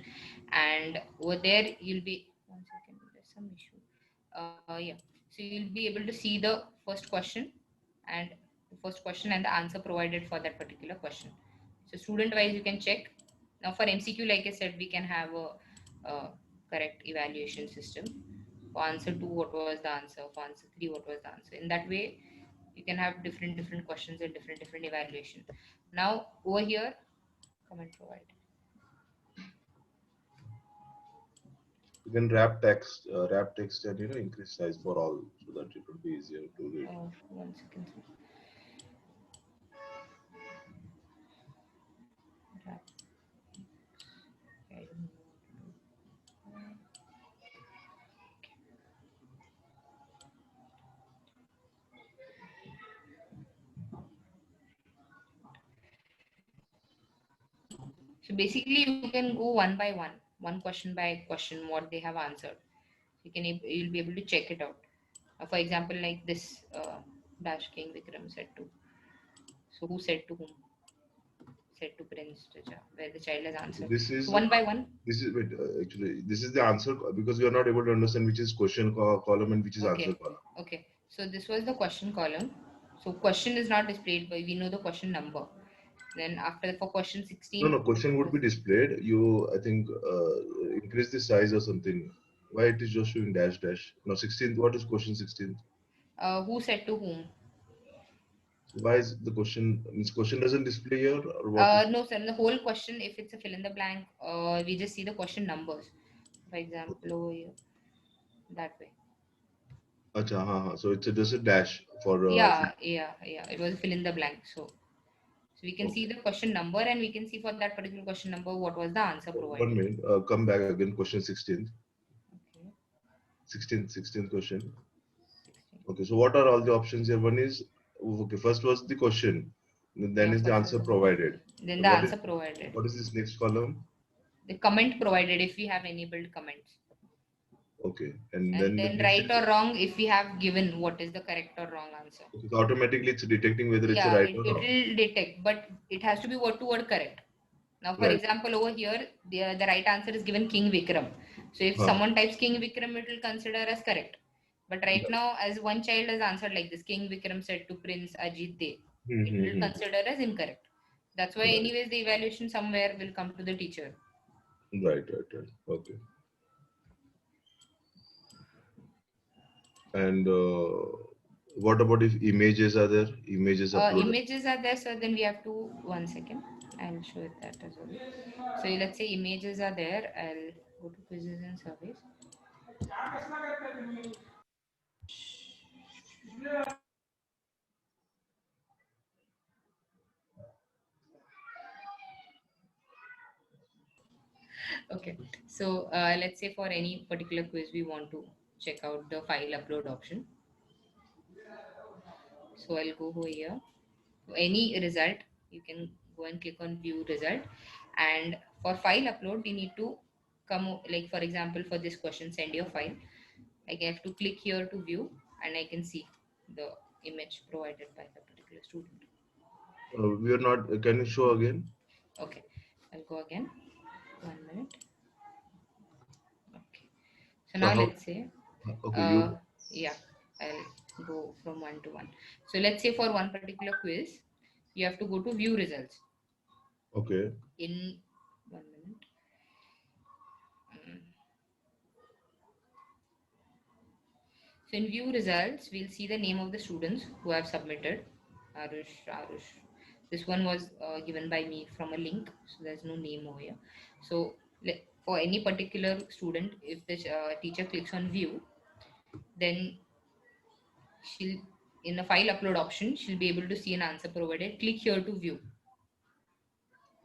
and over there you'll be, one second, there's some issue. Yeah, so you'll be able to see the first question and the answer provided for that particular question. So student wise, you can check. Now for MCQ, like I said, we can have a correct evaluation system. For answer 2, what was the answer? For answer 3, what was the answer? In that way, you can have different questions and different evaluation. Now over here, comment provide. You can wrap text and increase size for all so that it will be easier to read. 1 second. So basically, you can go one by one question by question, what they have answered. You'll be able to check it out. For example, like this Dash King Vikram said to. So who said to whom? Said to Prince Raja, where the child has answered. This is so one by one. This is actually this is the answer because we are not able to understand which is question column and which is answer column. Okay, so this was the question column. So question is not displayed, but we know the question number. Then after for question 16. No, question would be displayed. You, I think, increase the size or something. Why it is just showing dash dash? No, 16th. What is question 16th? Who said to whom? Why is the question? Means question doesn't display here or what? No, sir. The whole question, if it's a fill in the blank, we just see the question numbers. For example, over here, that way. Acha, so it's just a dash for. Yeah. It was fill in the blank. So we can see the question number and we can see for that particular question number what was the answer provided. 1 minute. Come back again. Question 16th. Okay. 16th question. 16. Okay. So what are all the options here? One is okay. First was the question. Then is the answer provided. Then the answer provided. What is this next column? The comment provided if we have enabled comments. Okay. And then right or wrong if we have given what is the correct or wrong answer. Okay, so automatically it's detecting whether it's right or wrong. It will detect, but it has to be word to word correct. Now, for example, over here, the right answer is given King Vikram. So if someone types King Vikram, it will consider as correct. But right now, as one child has answered like this, King Vikram said to Prince Ajit De, it will consider as incorrect. That's why anyways, the evaluation somewhere will come to the teacher. Right. Okay. And what about if images are there? Images are there, so then we have to, 1 second. I'll show it that as well. So let's say images are there. I'll go to quizzes and surveys. Okay, so let's say for any particular quiz, we want to check out the file upload option. So I'll go over here. Any result, you can go and click on view result. And for file upload, we need to come, like for example, for this question, send your file. Like I have to click here to view, and I can see the image provided by the particular student. We are not. Can you show again? Okay, I'll go again. 1 minute. Okay. So So now how? let's say, Okay, you. yeah, I'll go from 1 to 1. So let's say for one particular quiz, you have to go to view results. Okay. In 1 minute. So in view results, we'll see the name of the students who have submitted. Arush. This one was given by me from a link, so there's no name over here. So for any particular student, if the teacher clicks on view, then she'll, in the file upload option, she'll be able to see an answer provided. Click here to view.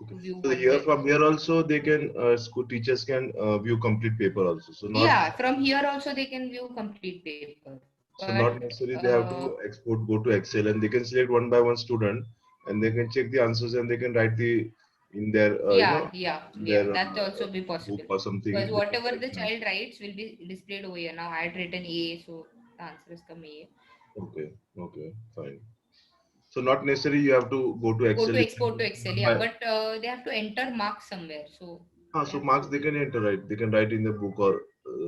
Okay. To view So one here by from here also they can school teachers can view complete paper also. So not. Yeah, from here also they can view complete paper. So But not necessarily they have to export, go to Excel, and they can select one by one student, and they can check the answers, and they can write the in their their that also be possible. book or something. Because They can whatever write the that. child writes will be displayed over here. Now I had written A, so the answer is come A. Okay, fine. So not necessarily you have to go to Go Excel. to export to Excel, yeah, but they have to enter marks somewhere. So So marks they can enter, right? They can write in the book or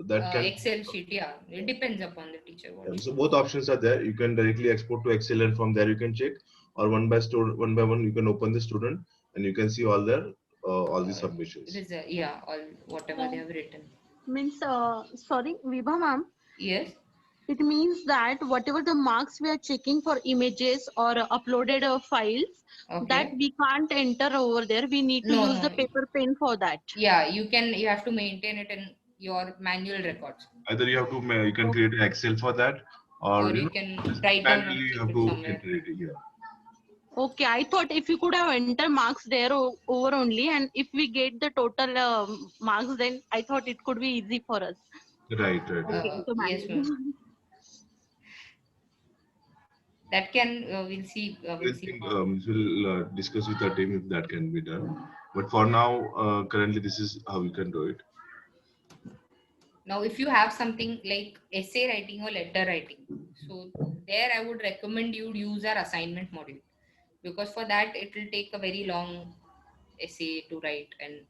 that can. Excel sheet, yeah. It depends upon the teacher. So both options are there. You can directly export to Excel, and from there you can check, or one by one you can open the student, and you can see all their all the submissions. Yeah, all whatever they have written. Means, sorry, Vibha ma'am. Yes. It means that whatever the marks we are checking for images or uploaded files, that we can't enter over there. We need to use the paper pen for that. Yeah, you have to maintain it in your manual records. Either you have to you can create an Excel for that, or you can write down manually you have to somewhere. enter it here. Okay, I thought if you could have entered marks there over only, and if we get the total marks, then I thought it could be easy for us. Right. Okay, so yes, ma'am. That can we'll see. We'll discuss with our team if that can be done. But for now, currently this is how we can do it. Now, if you have something like essay writing or letter writing, so there I would recommend you use our assignment module, because for that it will take a very long essay to write and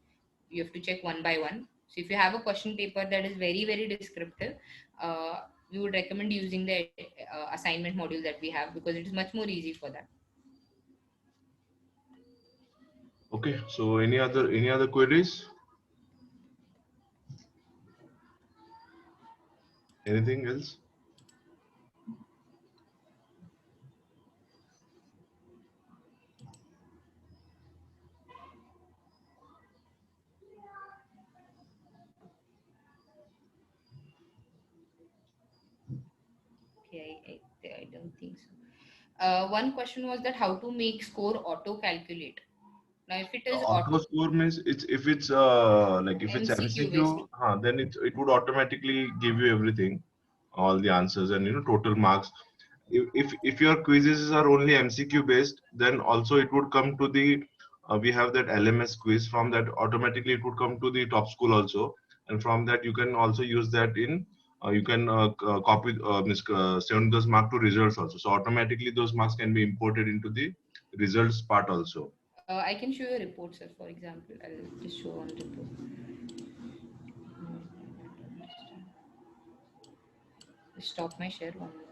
you have to check one by one. So if you have a question paper that is very, very descriptive, we would recommend using the assignment module that we have, because it is much more easy for that. Okay, so any other queries? Anything else? Okay, I don't think so. One question was that how to make score auto calculate. Now, if it is Auto score means if it's like if it's MCQ, then it would automatically give you everything, all the answers and total marks. If your quizzes are only MCQ based, then also it would come to the we have that LMS quiz. From that automatically it would come to the top school also, and from that you can also use that in you can copy send those marks to results also. So automatically those marks can be imported into the results part also. I can show you a report, sir. For example, I'll just show one report. Stop my share 1 minute.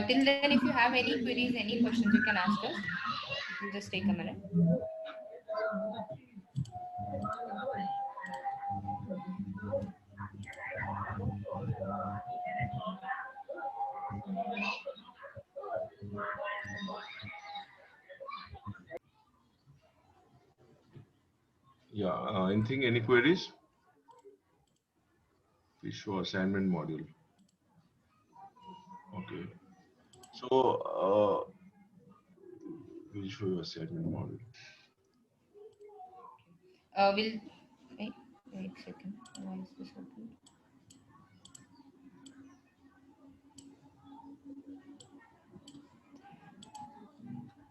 Till then, if you have any queries, any questions, you can ask us. It will just take a minute. Yeah. Anything? Any queries? Please show assignment module. Okay. So we'll show you assignment module. We'll wait a second. Why is this open?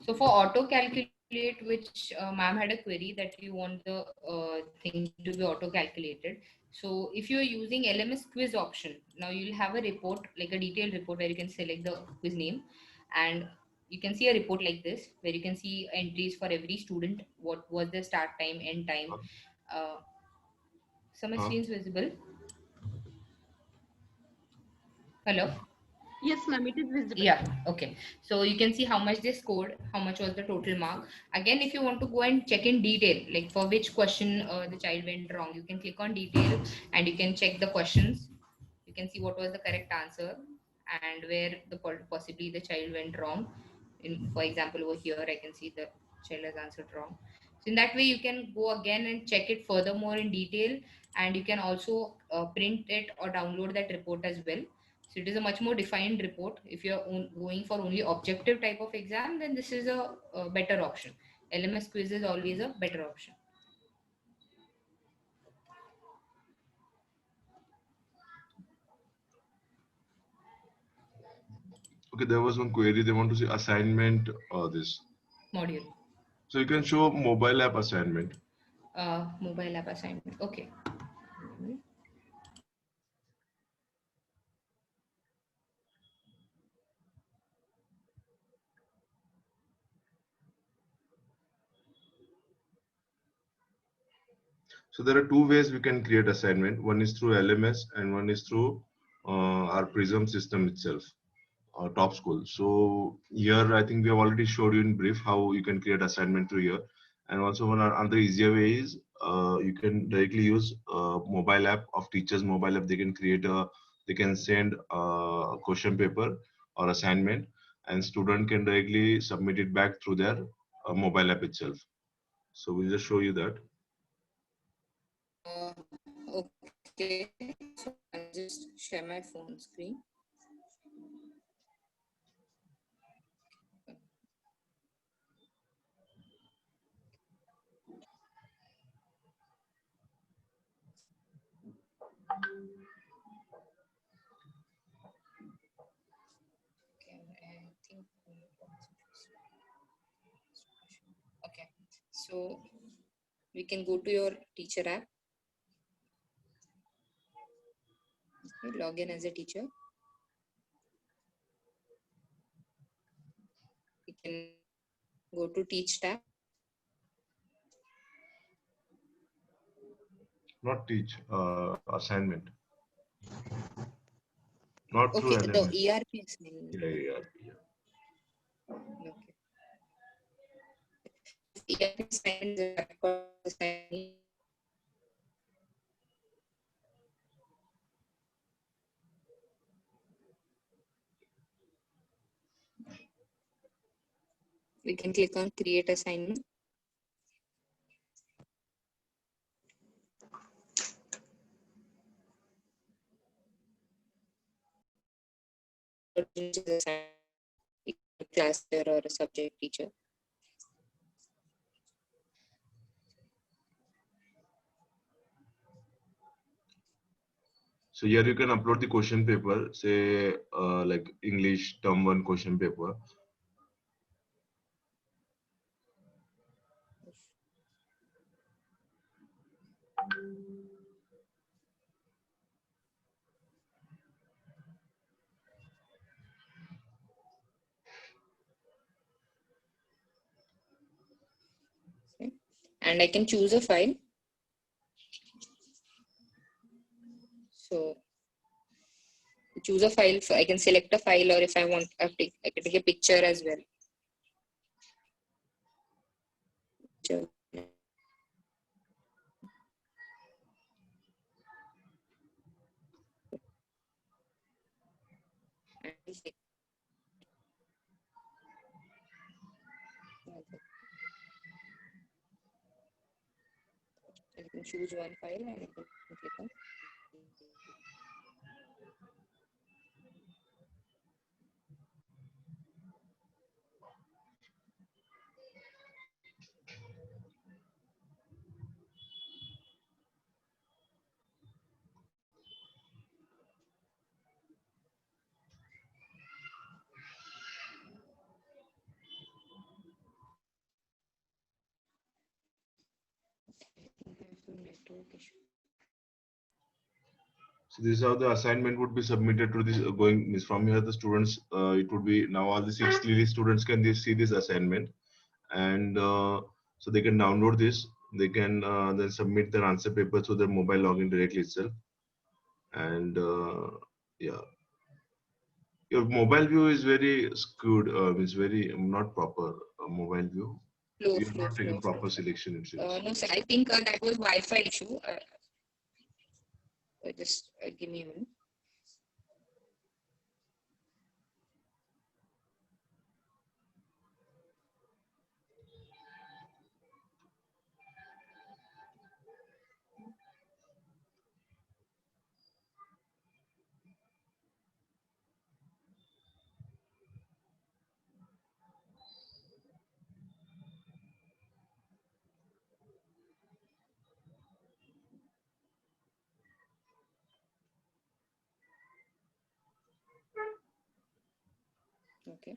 So for auto calculate, which ma'am had a query that you want the thing to be auto calculated. So if you're using LMS quiz option, now you'll have a report, like a detailed report where you can select the quiz name, and you can see a report like this where you can see entries for every student, what was their start time, end time. Uh, some screens visible. Hello. Yes, ma'am, it is visible. Yeah, okay. So you can see how much they scored, how much was the total mark. Again, if you want to go and check in detail, like for which question the child went wrong, you can click on detail and you can check the questions. You can see what was the correct answer and where the possibly the child went wrong. For example, over here, I can see the child has answered wrong. So in that way, you can go again and check it furthermore in detail, and you can also print it or download that report as well. So it is a much more defined report. If you're going for only objective type of exam, then this is a better option. LMS quiz is always a better option. Okay, there was one query. They want to see assignment this module. So you can show mobile app assignment. Mobile app assignment. Okay. So there are two ways we can create assignment. One is through LMS and one is through our Prism system itself, Top School. So here I think we have already showed you in brief how you can create assignment through here. And also one other easier way is you can directly use mobile app of teachers mobile app. They can send a question paper or assignment, and student can directly submit it back through their mobile app itself. So we'll just show you that. Okay, so I'll just share my phone screen. Okay, so we can go to your teacher app. Okay, log in as a teacher. We can go to teach tab. Not teach, assignment. Not okay, through LMS. The ERP assignment. Yeah, ERP. Okay. ERP assignment. We can click on create assignment. Class teacher or a subject teacher. So here you can upload the question paper, say like English term 1 question paper. Okay. And I can choose a file. So choose a file. I can select a file, or if I want, I can take a picture as well. You can choose one file and you can click on. So this is how the assignment would be submitted to this going means from here the students it would be now all the 6 Lily students can see this assignment, and so they can download this, they can then submit their answer paper to their mobile login directly itself. And yeah, your mobile view is very skewed, means very not proper mobile view. You're not taking proper selection, it seems. No sir, I think that was Wi-Fi issue. Just give me a minute. Okay.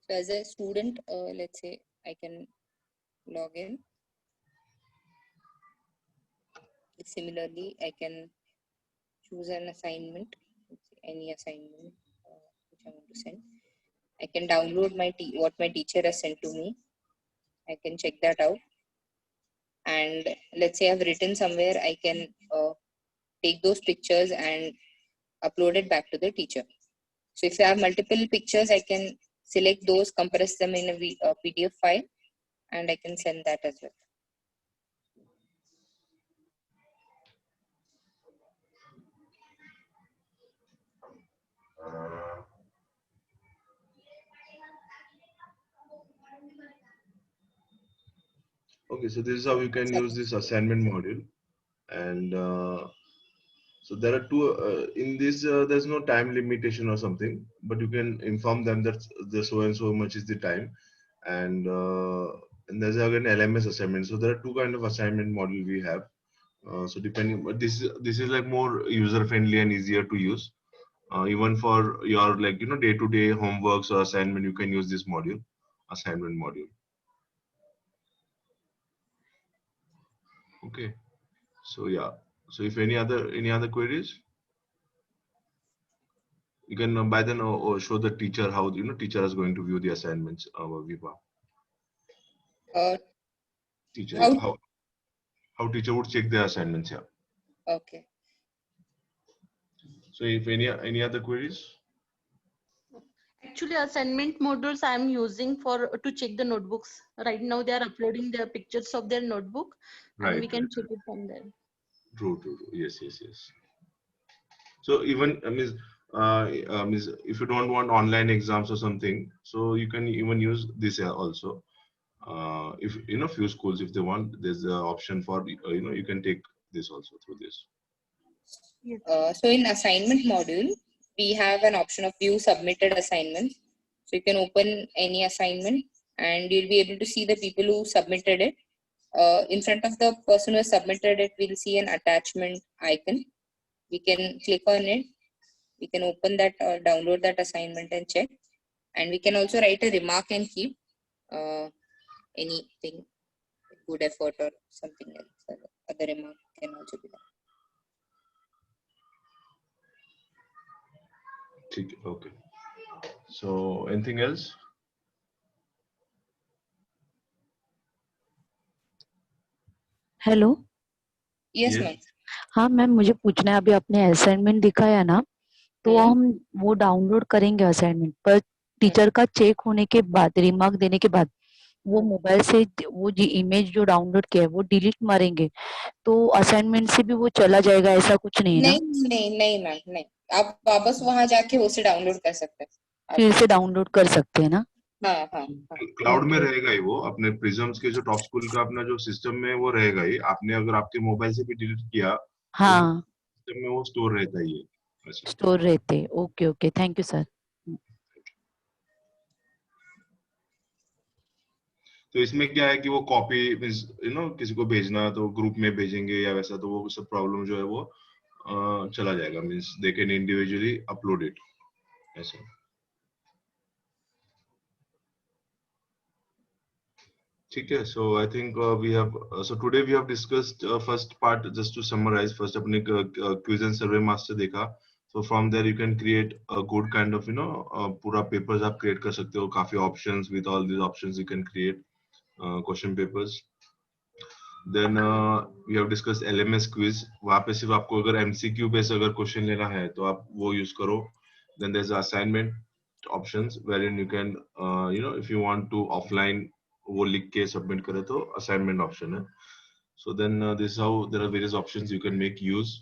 So as a student, let's say I can log in. Similarly, I can choose an assignment, any assignment which I want to send. I can download what my teacher has sent to me. I can check that out. And let's say I've written somewhere, I can take those pictures and upload it back to the teacher. So if I have multiple pictures, I can select those, compress them in a PDF file, and I can send that as well. Okay, so this is how you can use this assignment module. And so there are two in this there's no time limitation or something, but you can inform them that the so and so much is the time. And there's again LMS assignment. So there are two kind of assignment module we have. So depending, but this is like more user friendly and easier to use. Even for your like day-to-day homeworks or assignment, you can use this module, assignment module. Okay, so yeah, so if any other queries, you can by then show the teacher how teacher is going to view the assignments. Viva. Teacher, how teacher would check the assignments? Yeah. Okay. So if any other queries? Actually, assignment modules I am using to check the notebooks. Right now, they are uploading their pictures of their notebook, and we can check it from there. True. Yes. So even if you don't want online exams or something, so you can even use this also. If few schools, if they want, there's an option for you can take this also through this. So in assignment module, we have an option of view submitted assignments. So you can open any assignment and you'll be able to see the people who submitted it. In front of the person who has submitted it, we'll see an attachment icon. We can click on it. We can open that or download that assignment and check. And we can also write a remark and keep anything, good effort or something else. Other remark can also be done. Okay. So anything else? Hello yes ma'am. हाँ ma'am, मुझे पूछना है, अभी आपने assignment दिखाया ना, तो हम वो डाउनलोड करेंगे असाइनमेंट, पर टीचर का चेक होने के बाद, रिमार्क देने के बाद, वो मोबाइल से वो जो इमेज जो डाउनलोड किया है वो डिलीट मारेंगे, तो असाइनमेंट से भी वो चला जाएगा, ऐसा कुछ नहीं है ना? नहीं मैम, नहीं. आप वापस वहां जाके उसे डाउनलोड कर सकते हैं. फिर से डाउनलोड कर सकते हैं ना? क्लाउड में रहेगा ही वो, अपने प्रिज्म्स के जो टॉप स्कूल का अपना जो सिस्टम में वो रहेगा ही। आपने अगर आपके मोबाइल से भी डिलीट किया तो हाँ सिस्टम में वो स्टोर रहता ही है ऐसा। स्टोर रहते। Okay okay, thank you sir. तो इसमें क्या है कि वो कॉपी मींस किसी को भेजना तो ग्रुप में भेजेंगे या वैसा, तो वो सब प्रॉब्लम जो है वो चला जाएगा, means they can individually upload it ऐसा। ठीक है, so I think we have so today we have discussed first part. Just to summarise, first अपने क्विज एंड सर्वे मास्टर देखा। So from there you can create a good kind of पूरा papers आप create कर सकते हो, काफी options, with all these options you can create question papers. Then we have discussed LMS quiz, वहां पे सिर्फ आपको अगर एमसीक्यू बेस अगर क्वेश्चन लेना है तो आप वो यूज करो। Then there is assignment options wherein you can if you want to offline वो लिख के सबमिट करे तो असाइनमेंट ऑप्शन है। So then this is how there are various options you can make use.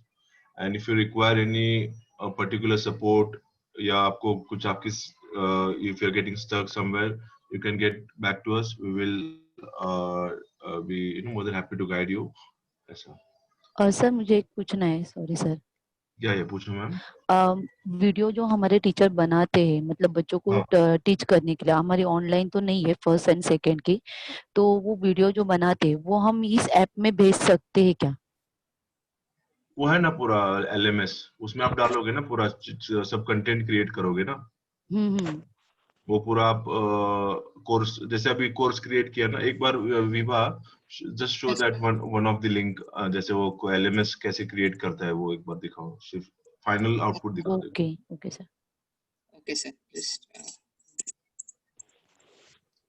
And if you require any particular support या आपको कुछ आपकी if you are getting stuck somewhere, you can get back to us, we will be more than happy to guide you ऐसा। Sir मुझे एक पूछना है, sorry sir. क्या ये पूछो मैम? वीडियो जो हमारे टीचर बनाते हैं, मतलब बच्चों को टीच करने के लिए, हमारी ऑनलाइन तो नहीं है फर्स्ट एंड सेकंड की, तो वो वीडियो जो बनाते हैं वो हम इस ऐप में भेज सकते हैं क्या? वो है ना पूरा एलएमएस, उसमें आप डालोगे ना पूरा सब कंटेंट क्रिएट करोगे ना, वो पूरा आप कोर्स, जैसे अभी कोर्स क्रिएट किया ना एक बार Vibha, just show that one of the link, जैसे वो एलएमएस कैसे क्रिएट करता है वो एक बार दिखाओ, सिर्फ फाइनल आउटपुट दिखाओ। Okay okay sir.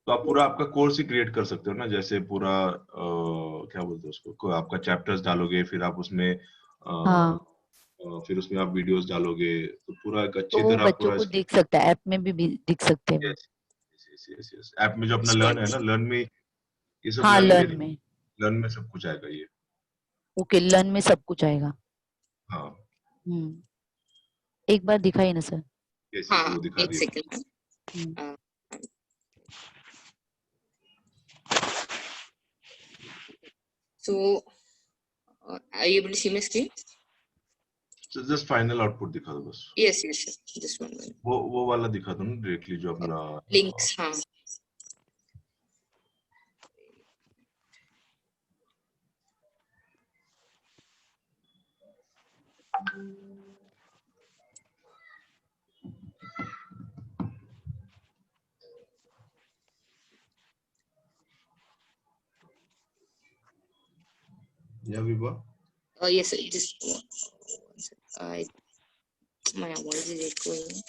तो आप पूरा आपका कोर्स ही क्रिएट कर सकते हो ना, जैसे पूरा क्या बोलते हैं उसको, आपका चैप्टर्स डालोगे, फिर आप उसमें फिर उसमें आप वीडियोस डालोगे, तो पूरा एक अच्छी तरह बच्चों पूरा को दिख सकता है, ऐप में भी दिख सकते हैं। यस ऐप में जो अपना लर्न है ना, लर्न में ये सब, लर्न में सब कुछ आएगा ये। ओके, लर्न में सब कुछ आएगा। हाँ एक बार दिखाइए ना सर। हाँ, दिखा एक second. So, are you able to see my screen? So just final output दिखा दो बस। Yes, this one. वो वाला दिखा दो ना डायरेक्टली, जो अपना links। हाँ। Yeah, Viva. Yes, sir. Just my voice is echoing.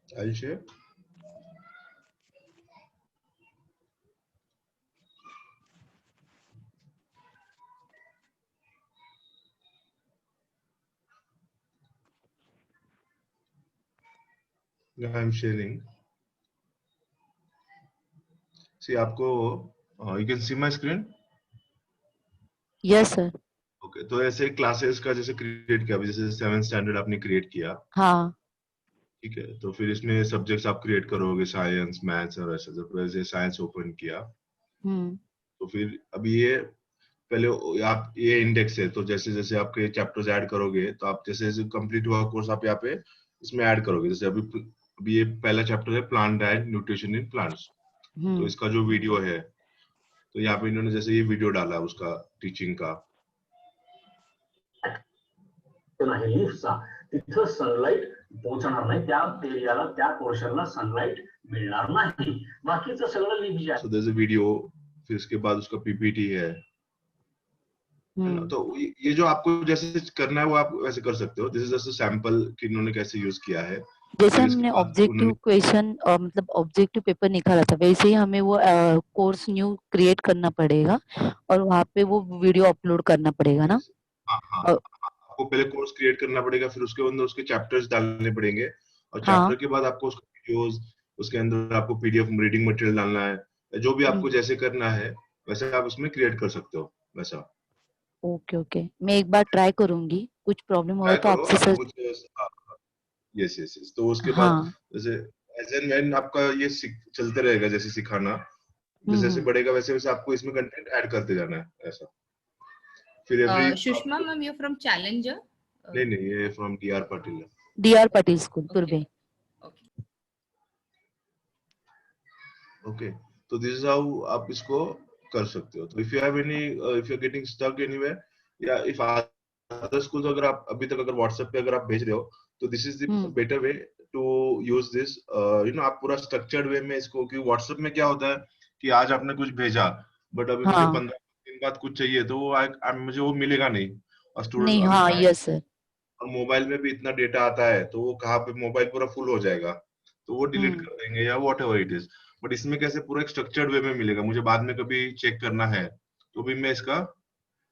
I'll share. Yeah, I'm sharing. See, आपको you can see my screen? Yes sir. Okay, तो ऐसे क्लासेस का जैसे क्रिएट किया, जैसे 7th स्टैंडर्ड आपने क्रिएट किया। हाँ ठीक है, तो फिर इसमें सब्जेक्ट्स आप क्रिएट करोगे, साइंस, मैथ्स और ऐसा। जब वैसे साइंस ओपन किया तो फिर अभी ये पहले आप ये इंडेक्स है, तो जैसे जैसे आपके चैप्टर्स ऐड करोगे, तो आप जैसे जैसे कंप्लीट हुआ कोर्स आप यहाँ पे इसमें ऐड करोगे। जैसे अभी ये पहला चैप्टर है plant diet nutrition in plants, तो इसका जो वीडियो है, तो यहाँ पे इन्होंने जैसे ये वीडियो डाला उसका टीचिंग का, तिथं सनलाइट पोहोचणार नाही, त्या एरियाला, त्या पोर्शनला सनलाइट मिळणार नाही, बाकीचं सगळं लीफ जे आहे। So there is a video, फिर उसके बाद उसका पीपीटी है। तो ये जो आपको जैसे करना है वो आप वैसे कर सकते हो। This is just a sample कि इन्होंने कैसे यूज किया है। जैसे हमने ऑब्जेक्टिव क्वेश्चन मतलब ऑब्जेक्टिव पेपर निकाला था, वैसे ही हमें वो कोर्स न्यू क्रिएट करना पड़ेगा और वहाँ पे वो वीडियो अपलोड करना पड़ेगा ना। आपको पहले कोर्स क्रिएट करना पड़ेगा, फिर उसके अंदर उसके चैप्टर्स डालने पड़ेंगे, और चैप्टर के बाद आपको उसके वीडियोस, उसके अंदर आपको पीडीएफ रीडिंग मटेरियल डालना है, जो भी आपको जैसे करना है वैसे आप उसमें क्रिएट कर सकते हो वैसा। ओके ओके, मैं एक बार ट्राई करूंगी, कुछ प्रॉब्लम हो ट्राई तो करो आपसे आपको सर। कुछ। यस यस यस, तो उसके बाद हाँ। जैसे एज एंड व्हेन आपका ये चलते रहेगा, जैसे सिखाना जैसे जैसे हम्म। बढ़ेगा वैसे वैसे आपको इसमें कंटेंट ऐड करते जाना है ऐसा। फिर every Shushma ma'am, you're from Challenger? नहीं नहीं, ये फ्रॉम डीआर पाटिल है। DR पाटिल स्कूल तुर्बे। Okay. ओके, तो दिस इज हाउ आप इसको कर सकते हो। तो if you have any, if you are getting stuck anywhere, या इफ अदर स्कूल्स अगर आप अभी तक अगर व्हाट्सएप पे अगर आप भेज रहे हो, तो this is the better way to use this. You know, आप पूरा स्ट्रक्चर्ड वे में इसको, कि व्हाट्सएप में क्या होता है कि आज आपने कुछ भेजा बट अभी मुझे 15 दिन बाद कुछ चाहिए, तो वो मुझे वो मिलेगा नहीं। और स्टूडेंट नहीं, हाँ, यस सर। और मोबाइल में भी इतना डेटा आता है, तो वो कहाँ पे मोबाइल पूरा फुल हो जाएगा, तो वो डिलीट कर देंगे या what ever it is. But इसमें कैसे पूरा एक स्ट्रक्चर्ड वे में मिलेगा, मुझे बाद में कभी चेक करना है तो भी मैं इसका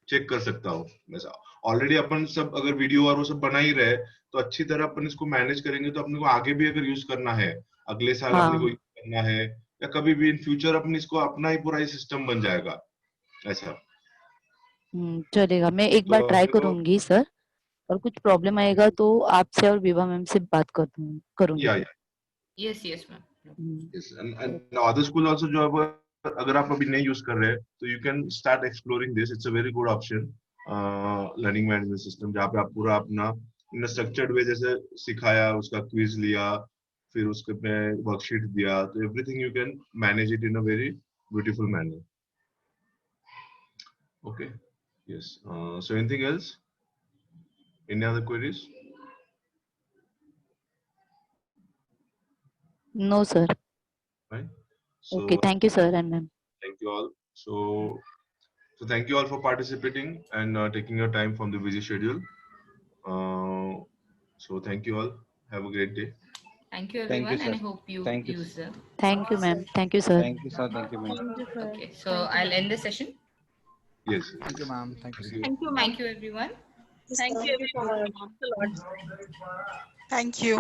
चेक कर सकता हूँ। वैसा ऑलरेडी अपन सब अगर वीडियो और वो सब बना ही रहे, तो अच्छी तरह अपन इसको मैनेज करेंगे, तो अपने को आगे भी अगर यूज करना है, अगले साल अपने को यूज करना है, या कभी भी इन फ्यूचर अपने इसको अपना ही पूरा सिस्टम बन जाएगा ऐसा। चलेगा, मैं एक बार ट्राई करूंगी सर, और कुछ प्रॉब्लम आएगा तो आपसे और विभा मैम से बात करूंगी। Yes, yes ma'am. Yes, and other school also जो अगर आप अभी नहीं यूज कर रहे, तो you can start exploring this. It's a very good option, learning management system, जहाँ पे आप पूरा अपना इन स्ट्रक्चर्ड वे जैसे सिखाया, उसका क्विज लिया, फिर उसके पे वर्कशीट दिया, तो everything you can manage it in a very beautiful manner. Okay, yes, so anything else, any other queries? No sir. Right. So, okay, thank you sir and ma'am. Thank you all. So thank you all for participating and taking your time from the busy schedule. So thank you all. Have a great day. Thank you everyone, and I hope you use them. Thank you ma'am. Thank you sir. Thank you sir. Thank you ma'am. Thank you, sir. Okay, so I'll end the session. Yes. Thank you ma'am. Thank you. Thank you, ma'am. Thank you everyone. Thank you, everyone. Thanks a lot. Thank you.